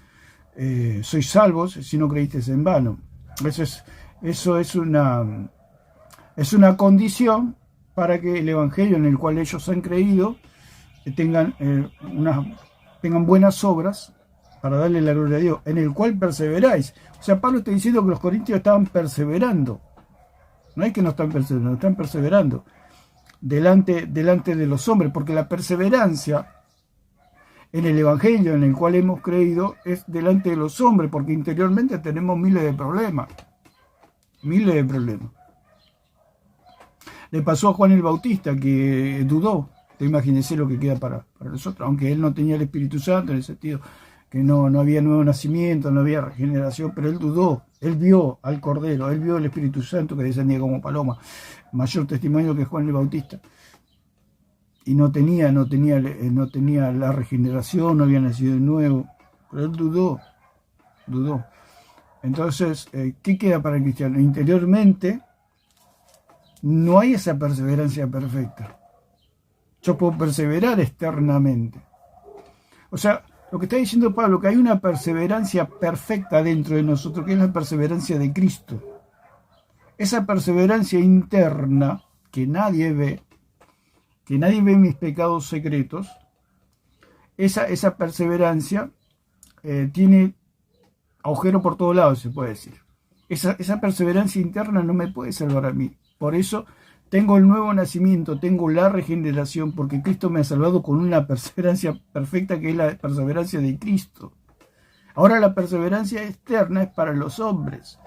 sois salvos si no creísteis en vano. Eso es una condición para que el evangelio en el cual ellos han creído tengan buenas obras para darle la gloria a Dios, en el cual perseveráis. O sea, Pablo está diciendo que los corintios estaban perseverando. No es que no están perseverando, están perseverando delante de los hombres, porque la perseverancia en el evangelio en el cual hemos creído es delante de los hombres, porque interiormente tenemos miles de problemas. Miles de problemas. Le pasó a Juan el Bautista, que dudó. Imagínense lo que queda para nosotros, aunque él no tenía el Espíritu Santo, en el sentido que no había nuevo nacimiento, no había regeneración, pero él dudó. Él vio al Cordero, él vio el Espíritu Santo que descendía como paloma, mayor testimonio que Juan el Bautista. Y no tenía la regeneración, no había nacido de nuevo, pero él dudó. Entonces, ¿qué queda para el cristiano? Interiormente no hay esa perseverancia perfecta. Yo puedo perseverar externamente. O sea, lo que está diciendo Pablo, que hay una perseverancia perfecta dentro de nosotros, que es la perseverancia de Cristo. Esa perseverancia interna que nadie ve mis pecados secretos, esa perseverancia tiene agujero por todos lados, se puede decir. Esa perseverancia interna no me puede salvar a mí. Por eso tengo el nuevo nacimiento, tengo la regeneración, porque Cristo me ha salvado con una perseverancia perfecta, que es la perseverancia de Cristo. Ahora la perseverancia externa es para los hombres.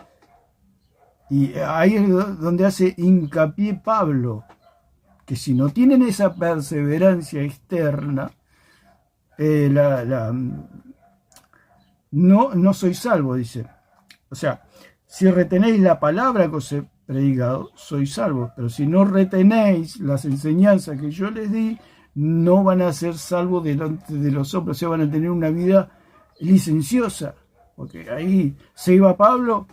Y ahí es donde hace hincapié Pablo, que si no tienen esa perseverancia externa, no soy salvo, dice. O sea, si retenéis la palabra que os he predicado, sois salvos, pero si no retenéis las enseñanzas que yo les di, no van a ser salvos delante de los hombres, o sea, van a tener una vida licenciosa, porque ahí se iba Pablo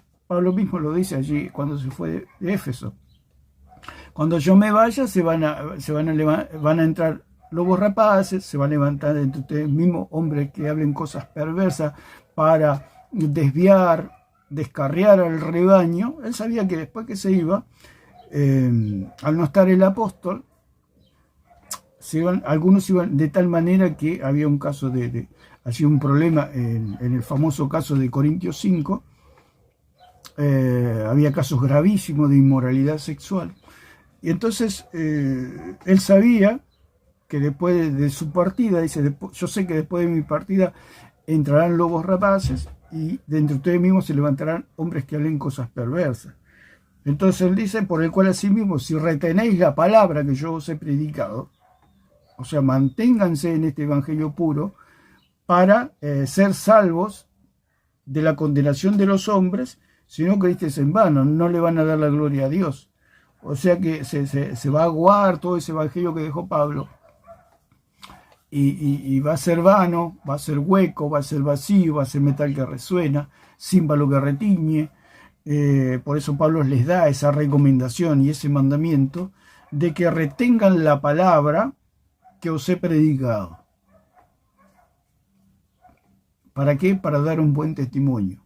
mismo lo dice allí cuando se fue de Éfeso. Cuando yo me vaya, van a entrar lobos rapaces, se van a levantar entre ustedes mismos hombres que hablen cosas perversas para desviar descarriar al rebaño. Él sabía que después que se iba, al no estar el apóstol, algunos iban de tal manera que había un caso hacía un problema en el famoso caso de Corintios 5. Había casos gravísimos de inmoralidad sexual, y entonces él sabía que después de su partida, dice, yo sé que después de mi partida entrarán lobos rapaces y de entre ustedes mismos se levantarán hombres que hablen cosas perversas. Entonces él dice, por el cual asimismo, si retenéis la palabra que yo os he predicado, o sea, manténganse en este evangelio puro para ser salvos de la condenación de los hombres. Si no creísteis en vano, no le van a dar la gloria a Dios. O sea que se va a aguar todo ese evangelio que dejó Pablo. Y va a ser vano, va a ser hueco, va a ser vacío, va a ser metal que resuena, címbalo que retiñe. Por eso Pablo les da esa recomendación y ese mandamiento de que retengan la palabra que os he predicado. ¿Para qué? Para dar un buen testimonio.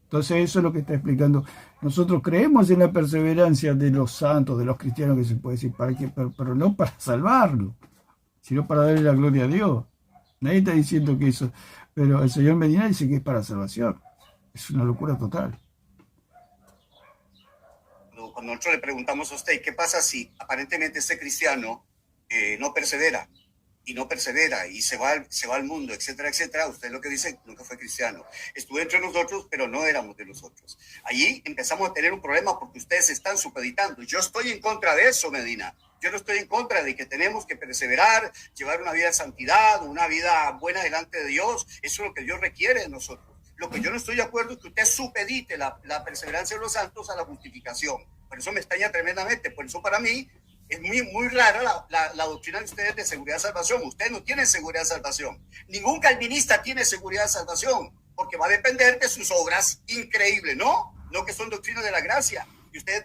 Entonces eso es lo que está explicando. Nosotros creemos en la perseverancia de los santos, de los cristianos, que se puede decir, ¿para qué? Pero no para salvarlo, sino para darle la gloria a Dios. Nadie está diciendo que eso, pero el señor Medina dice que es para salvación. Es una locura total. Cuando nosotros le preguntamos a usted, ¿qué pasa si aparentemente este cristiano no persevera? Y no persevera y se va al mundo, etcétera, etcétera. Usted lo que dice, nunca fue cristiano. Estuvo entre nosotros, pero no éramos de nosotros. Allí empezamos a tener un problema porque ustedes se están supeditando. Yo estoy en contra de eso, Medina. Yo no estoy en contra de que tenemos que perseverar, llevar una vida de santidad, una vida buena delante de Dios. Eso es lo que Dios requiere de nosotros. Lo que yo no estoy de acuerdo es que usted supedite la perseverancia de los santos a la justificación. Por eso me extraña tremendamente. Por eso para mí es muy rara la doctrina de ustedes de seguridad de salvación. Ustedes no tienen seguridad de salvación. Ningún calvinista tiene seguridad de salvación, porque va a depender de sus obras increíbles, ¿no? No que son doctrinas de la gracia. Y ustedes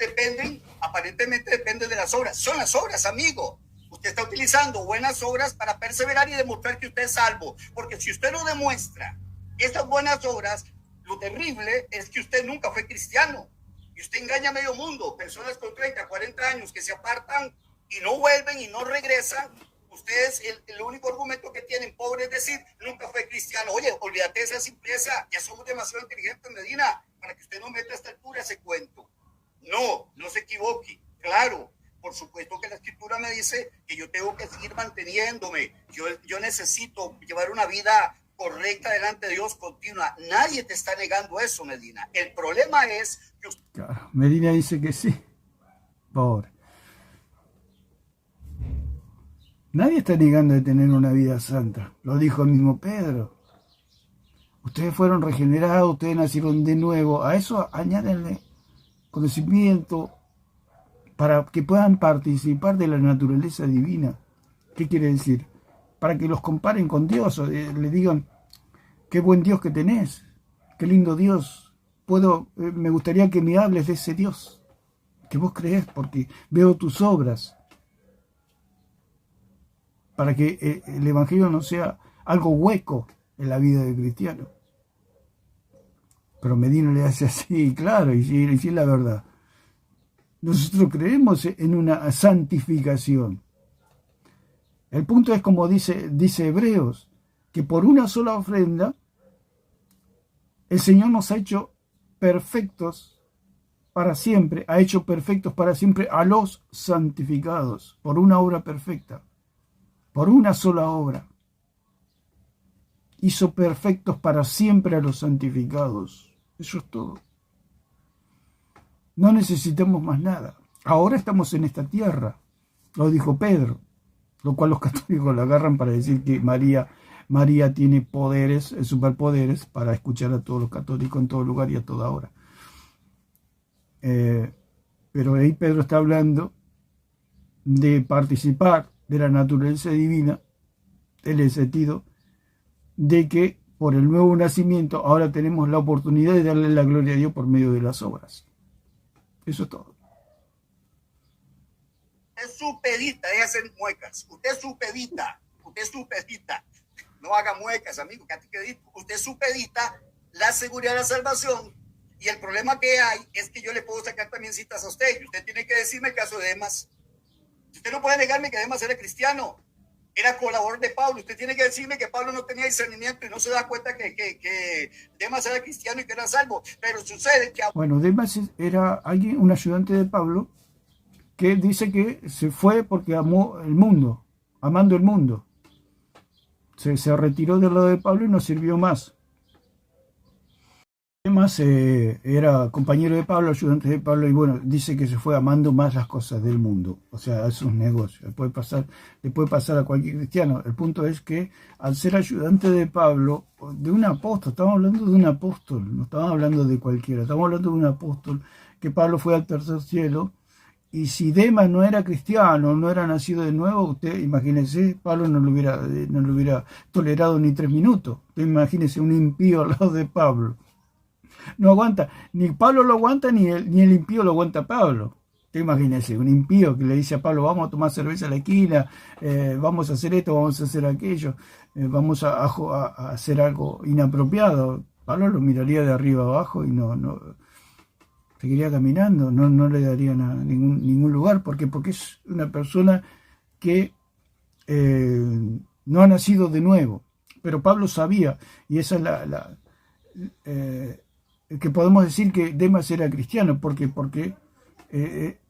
aparentemente dependen de las obras. Son las obras, amigo. Usted está utilizando buenas obras para perseverar y demostrar que usted es salvo. Porque si usted no demuestra estas buenas obras, lo terrible es que usted nunca fue cristiano. Y usted engaña a medio mundo, personas con 30, 40 años que se apartan y no vuelven y no regresan. Ustedes, el único argumento que tienen, pobre, es decir, nunca fue cristiano. Oye, olvídate de esa simpleza, ya somos demasiado inteligentes, Medina, para que usted no meta a esta altura ese cuento. No se equivoque. Claro, por supuesto que la Escritura me dice que yo tengo que seguir manteniéndome. Yo necesito llevar una vida correcta delante de Dios, continua. Nadie te está negando eso, Medina. El problema es que usted... Claro, Medina dice que sí. Pobre. Nadie está negando de tener una vida santa. Lo dijo el mismo Pedro. Ustedes fueron regenerados, ustedes nacieron de nuevo. A eso añádenle conocimiento para que puedan participar de la naturaleza divina. ¿Qué quiere decir? Para que los comparen con Dios, le digan, qué buen Dios que tenés, qué lindo Dios. Me gustaría que me hables de ese Dios que vos creés, porque veo tus obras. Para que el Evangelio no sea algo hueco en la vida del cristiano. Pero Medina le hace así, claro, y sí es la verdad. Nosotros creemos en una santificación. El punto es, como dice Hebreos, que por una sola ofrenda el Señor nos ha hecho perfectos para siempre, ha hecho perfectos para siempre a los santificados, por una obra perfecta, por una sola obra. Hizo perfectos para siempre a los santificados. Eso es todo. No necesitamos más nada. Ahora estamos en esta tierra, lo dijo Pedro. Lo cual los católicos lo agarran para decir que María tiene poderes, superpoderes, para escuchar a todos los católicos en todo lugar y a toda hora. Pero ahí Pedro está hablando de participar de la naturaleza divina, en el sentido de que por el nuevo nacimiento ahora tenemos la oportunidad de darle la gloria a Dios por medio de las obras. Eso es todo. Usted supedita, deja hacer muecas. Usted supedita. No haga muecas, amigo, que a ti que digo. Usted supedita la seguridad de la salvación Y el problema que hay es que yo le puedo sacar también citas a usted. Y usted tiene que decirme el caso de Demas. Usted no puede negarme que Demas era cristiano. Era colaborador de Pablo. Usted tiene que decirme que Pablo no tenía discernimiento y no se da cuenta que Demas era cristiano y que era salvo. Pero sucede que... Bueno, Demas era alguien, un ayudante de Pablo, que dice que se fue porque amó el mundo, amando el mundo. Se retiró del lado de Pablo y no sirvió más. Demas era compañero de Pablo, ayudante de Pablo, y bueno, dice que se fue amando más las cosas del mundo, o sea, a sus negocios. Le puede pasar a cualquier cristiano. El punto es que al ser ayudante de Pablo, de un apóstol, estamos hablando de un apóstol, no estamos hablando de cualquiera, estamos hablando de un apóstol, que Pablo fue al tercer cielo, y si Demas no era cristiano, no era nacido de nuevo, usted imagínese, Pablo no lo hubiera tolerado ni 3 minutos. Usted imagínese un impío al lado de Pablo. No aguanta, ni Pablo lo aguanta, ni el impío lo aguanta a Pablo. Te imagínese, un impío que le dice a Pablo, vamos a tomar cerveza a la esquina, vamos a hacer esto, vamos a hacer aquello, vamos a hacer algo inapropiado. Pablo lo miraría de arriba abajo y no seguiría caminando, no le daría ningún lugar. ¿Por qué? Porque es una persona que no ha nacido de nuevo. Pero Pablo sabía, y esa es que podemos decir que Demas era cristiano, porque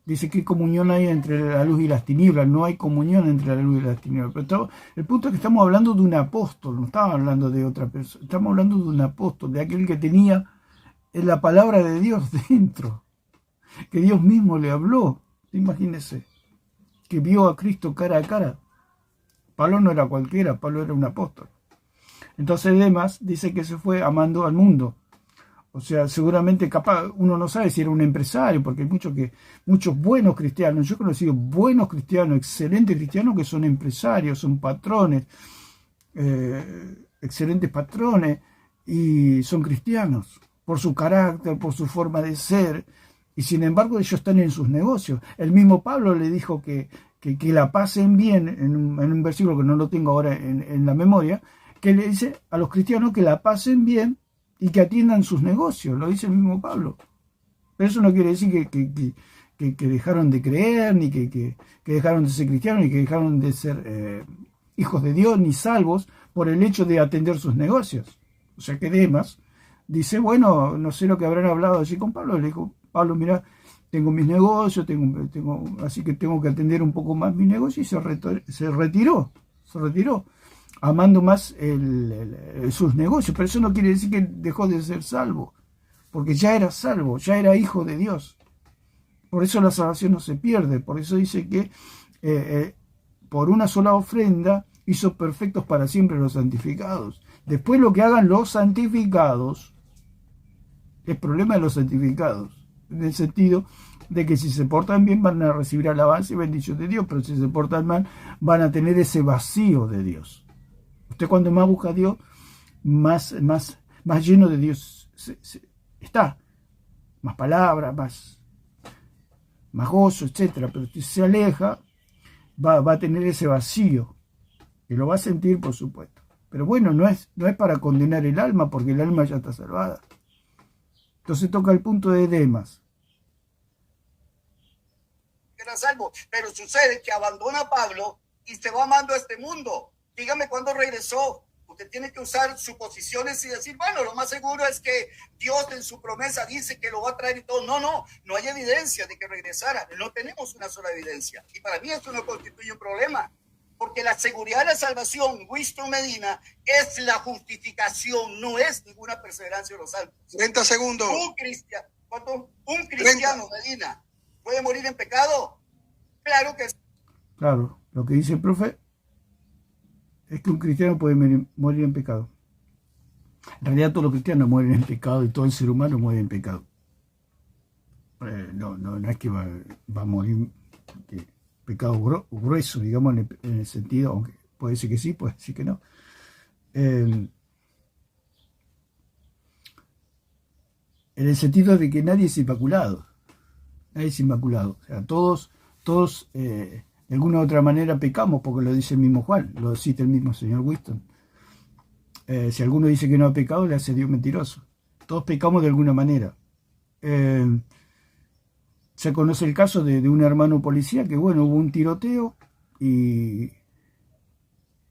dice que comunión hay entre la luz y las tinieblas. No hay comunión entre la luz y las tinieblas. Pero el punto es que estamos hablando de un apóstol, no estamos hablando de otra persona, estamos hablando de un apóstol, de aquel que tenía la palabra de Dios dentro, que Dios mismo le habló. Imagínense, que vio a Cristo cara a cara. Pablo no era cualquiera, Pablo era un apóstol. Entonces Demas dice que se fue amando al mundo. O sea, seguramente capaz, uno no sabe si era un empresario, porque hay muchos buenos cristianos. Yo he conocido buenos cristianos, excelentes cristianos que son empresarios, son patrones, excelentes patrones, y son cristianos, por su carácter, por su forma de ser, y sin embargo ellos están en sus negocios. El mismo Pablo le dijo que la pasen bien, en un versículo que no lo tengo ahora en la memoria, que le dice a los cristianos que la pasen bien y que atiendan sus negocios, lo dice el mismo Pablo. Pero eso no quiere decir que dejaron de creer, ni que dejaron de ser cristianos, ni que dejaron de ser hijos de Dios, ni salvos, por el hecho de atender sus negocios. O sea que Demas dice, bueno, no sé lo que habrán hablado allí con Pablo. Le dijo, Pablo, mira, tengo mis negocios, así que tengo que atender un poco más mis negocios, y se retiró, amando más sus negocios. Pero eso no quiere decir que dejó de ser salvo, porque ya era salvo, ya era hijo de Dios. Por eso la salvación no se pierde. Por eso dice que por una sola ofrenda hizo perfectos para siempre los santificados. Después lo que hagan los santificados es problema de los santificados, en el sentido de que si se portan bien van a recibir alabanza y bendición de Dios, pero si se portan mal van a tener ese vacío de Dios. Usted cuando más busca a Dios, más lleno de Dios está. Más palabras, más gozo, etc. Pero si se aleja, va a tener ese vacío, que lo va a sentir, por supuesto. Pero bueno, no es para condenar el alma, porque el alma ya está salvada. Entonces toca el punto de Demas. Era salvo, pero sucede que abandona a Pablo y se va amando a este mundo. Dígame cuándo regresó. Usted tiene que usar suposiciones y decir, bueno, lo más seguro es que Dios en su promesa dice que lo va a traer y todo. No hay evidencia de que regresara. No tenemos una sola evidencia. Y para mí esto no constituye un problema, porque la seguridad de la salvación, Winston Medina, es la justificación, no es ninguna perseverancia de los salvos. 30 segundos. Un cristiano, Medina, ¿puede morir en pecado? Claro que sí. Claro, lo que dice el profe es que un cristiano puede morir en pecado. En realidad todos los cristianos mueren en pecado y todo el ser humano muere en pecado. No es que va a morir pecado grueso, digamos, en el sentido, aunque puede ser que sí, puede ser que no. En el sentido de que nadie es inmaculado. Nadie es inmaculado. O sea, todos de alguna u otra manera pecamos, porque lo dice el mismo Juan, lo cita el mismo señor Winston. Si alguno dice que no ha pecado, le hace Dios mentiroso. Todos pecamos de alguna manera. se conoce el caso de un hermano policía que, bueno, hubo un tiroteo y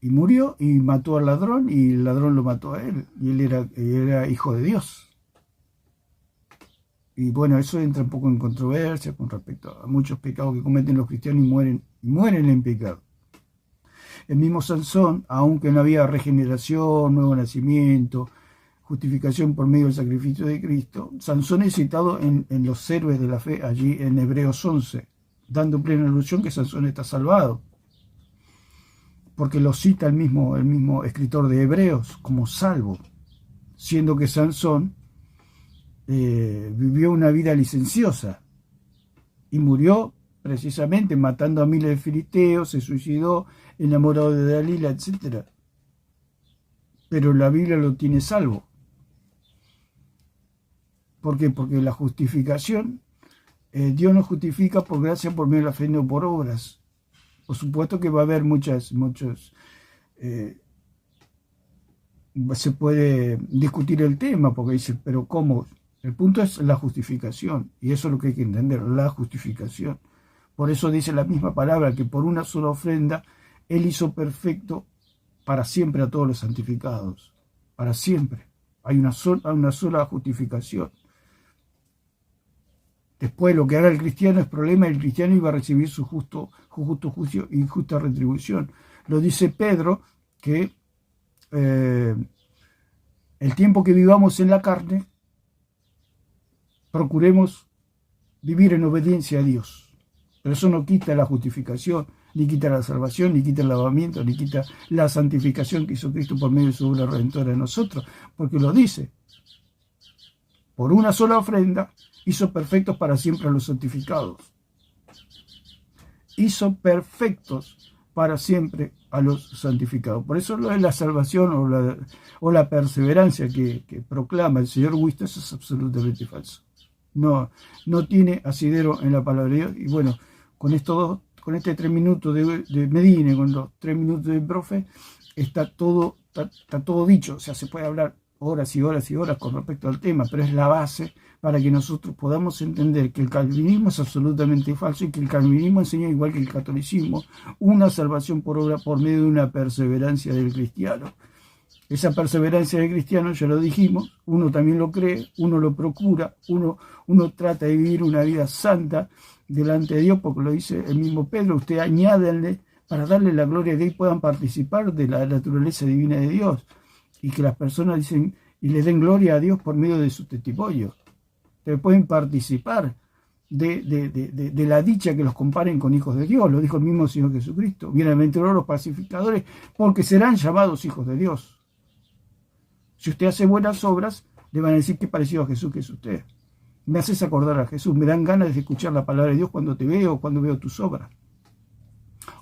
murió y mató al ladrón y el ladrón lo mató a él y él era hijo de Dios. Y bueno, eso entra un poco en controversia con respecto a muchos pecados que cometen los cristianos y mueren en pecado. El mismo Sansón, aunque no había regeneración, nuevo nacimiento, justificación por medio del sacrificio de Cristo, Sansón es citado en los héroes de la fe, allí en Hebreos 11, dando plena alusión que Sansón está salvado, porque lo cita el mismo escritor de Hebreos como salvo, siendo que Sansón vivió una vida licenciosa y murió precisamente matando a miles de filisteos, se suicidó, enamorado de Dalila, etc. Pero la Biblia lo tiene salvo. ¿Por qué? Porque la justificación, Dios nos justifica por gracia, por medio de la fe, no por obras. Por supuesto que va a haber se puede discutir el tema, porque dice, pero ¿cómo? El punto es la justificación, y eso es lo que hay que entender, la justificación. Por eso dice la misma palabra, que por una sola ofrenda, Él hizo perfecto para siempre a todos los santificados. Para siempre. Hay una sola justificación. Después lo que haga el cristiano es problema, el cristiano iba a recibir su justo juicio y justa retribución. Lo dice Pedro, que el tiempo que vivamos en la carne, procuremos vivir en obediencia a Dios. Pero eso no quita la justificación, ni quita la salvación, ni quita el lavamiento, ni quita la santificación que hizo Cristo por medio de su obra redentora de nosotros, porque lo dice. Por una sola ofrenda hizo perfectos para siempre a los santificados. Hizo perfectos para siempre a los santificados. Por eso lo de la salvación o la perseverancia que proclama el señor Wister es absolutamente falso. No tiene asidero en la palabra de Dios. Y bueno, con este 3 minutos de Medina, con los 3 minutos del profe, está todo dicho. O sea, se puede hablar horas y horas y horas con respecto al tema, pero es la base para que nosotros podamos entender que el calvinismo es absolutamente falso y que el calvinismo enseña, igual que el catolicismo, una salvación por obra por medio de una perseverancia del cristiano. Esa perseverancia del cristiano, ya lo dijimos, uno también lo cree, uno lo procura, uno trata de vivir una vida santa delante de Dios, porque lo dice el mismo Pedro, usted añádenle para darle la gloria de que puedan participar de la naturaleza divina de Dios y que las personas dicen y le den gloria a Dios por medio de su testimonio. Ustedes pueden participar de la dicha que los comparen con hijos de Dios, lo dijo el mismo Señor Jesucristo. Bienaventurados los pacificadores, porque serán llamados hijos de Dios. Si usted hace buenas obras, le van a decir qué parecido a Jesús que es usted. Me haces acordar a Jesús, me dan ganas de escuchar la palabra de Dios cuando te veo, cuando veo tus obras.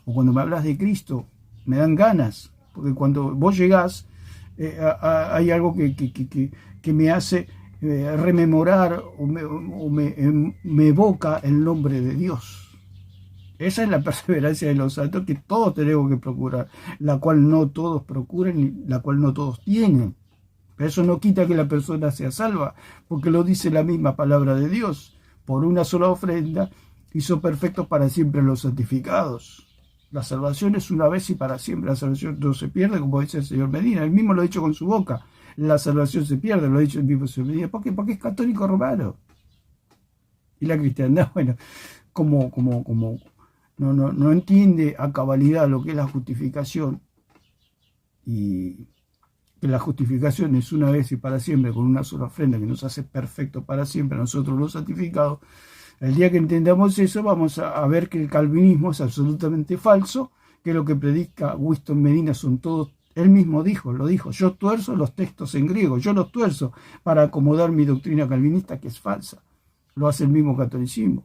O cuando me hablas de Cristo, me dan ganas, porque cuando vos llegás, hay algo que me hace rememorar o me evoca el nombre de Dios. Esa es la perseverancia de los santos que todos tenemos que procurar, la cual no todos procuran y la cual no todos tienen. Pero eso no quita que la persona sea salva, porque lo dice la misma palabra de Dios. Por una sola ofrenda hizo perfectos para siempre los santificados. La salvación es una vez y para siempre. La salvación no se pierde, como dice el señor Medina. Él mismo lo ha dicho con su boca. La salvación se pierde, lo ha dicho el mismo señor Medina. ¿Por qué? Porque es católico romano. Y la cristiandad, bueno, como no entiende a cabalidad lo que es la justificación, y que la justificación es una vez y para siempre, con una sola ofrenda que nos hace perfectos para siempre a nosotros los santificados. El día que entendamos eso, vamos a ver que el calvinismo es absolutamente falso, que lo que predica Winston Medina son todos, él mismo lo dijo, yo tuerzo los textos en griego, yo los tuerzo para acomodar mi doctrina calvinista, que es falsa. Lo hace el mismo catolicismo.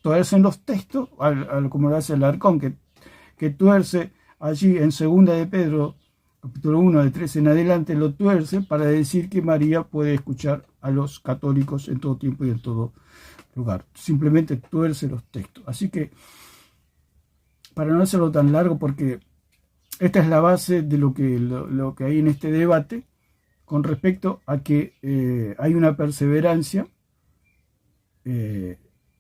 Tuercen los textos, como lo hace el Arcón, que tuerce allí en 2 de Pedro, capítulo 1, de 13 en adelante, lo tuerce para decir que María puede escuchar a los católicos en todo tiempo y en todo lugar. Simplemente tuerce los textos. Así que, para no hacerlo tan largo, porque esta es la base de lo que hay en este debate, con respecto a que hay una perseverancia de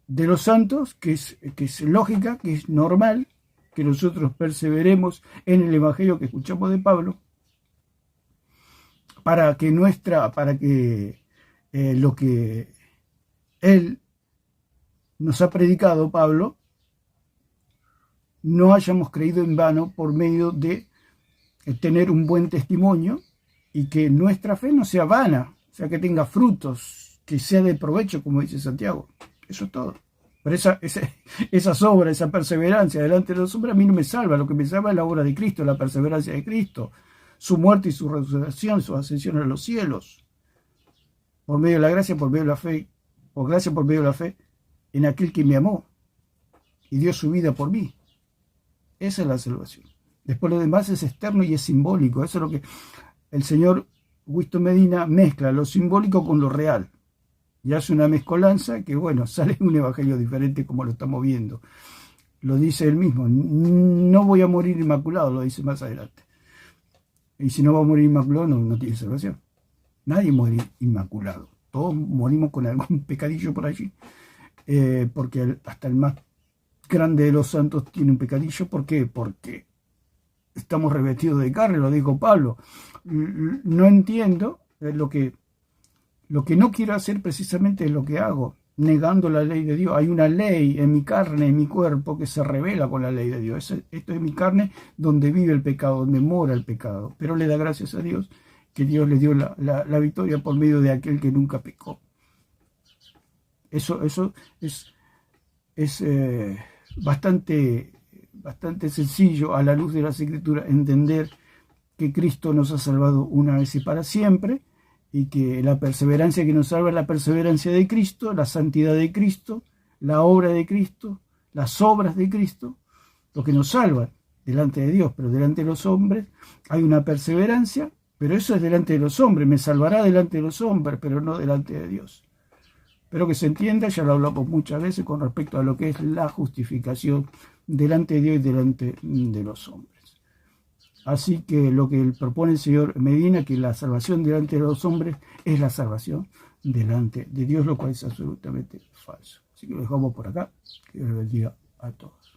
los santos, que es lógica, que es normal, que nosotros perseveremos en el Evangelio que escuchamos de Pablo, para que lo que él nos ha predicado, Pablo, no hayamos creído en vano por medio de tener un buen testimonio y que nuestra fe no sea vana, o sea, que tenga frutos, que sea de provecho, como dice Santiago. Eso es todo. Pero esas obras, esa perseverancia delante de los hombres a mí no me salva. Lo que me salva es la obra de Cristo, la perseverancia de Cristo, su muerte y su resurrección, su ascensión a los cielos, por medio de la gracia, por medio de la fe, por gracia, por medio de la fe, en aquel que me amó y dio su vida por mí. Esa es la salvación. Después lo demás es externo y es simbólico. Eso es lo que el señor Winston Medina mezcla, lo simbólico con lo real. Y hace una mezcolanza que, bueno, sale un evangelio diferente como lo estamos viendo. Lo dice él mismo. No voy a morir inmaculado, lo dice más adelante. Y si no va a morir inmaculado, no tiene salvación. Nadie muere inmaculado. Todos morimos con algún pecadillo por allí. Porque hasta el más grande de los santos tiene un pecadillo. ¿Por qué? Porque estamos revestidos de carne, lo dijo Pablo. No entiendo lo que no quiero hacer precisamente es lo que hago, negando la ley de Dios. Hay una ley en mi carne, en mi cuerpo, que se revela con la ley de Dios. Esto es mi carne donde vive el pecado, donde mora el pecado. Pero le da gracias a Dios que Dios le dio la victoria por medio de aquel que nunca pecó. Eso es bastante sencillo a la luz de las Escrituras entender que Cristo nos ha salvado una vez y para siempre, y que la perseverancia que nos salva es la perseverancia de Cristo, la santidad de Cristo, la obra de Cristo, las obras de Cristo, lo que nos salva delante de Dios. Pero delante de los hombres hay una perseverancia, pero eso es delante de los hombres, me salvará delante de los hombres, pero no delante de Dios. Espero que se entienda, ya lo hablamos muchas veces con respecto a lo que es la justificación delante de Dios y delante de los hombres. Así que lo que propone el señor Medina, que la salvación delante de los hombres es la salvación delante de Dios, lo cual es absolutamente falso. Así que lo dejamos por acá. Que Dios les bendiga a todos.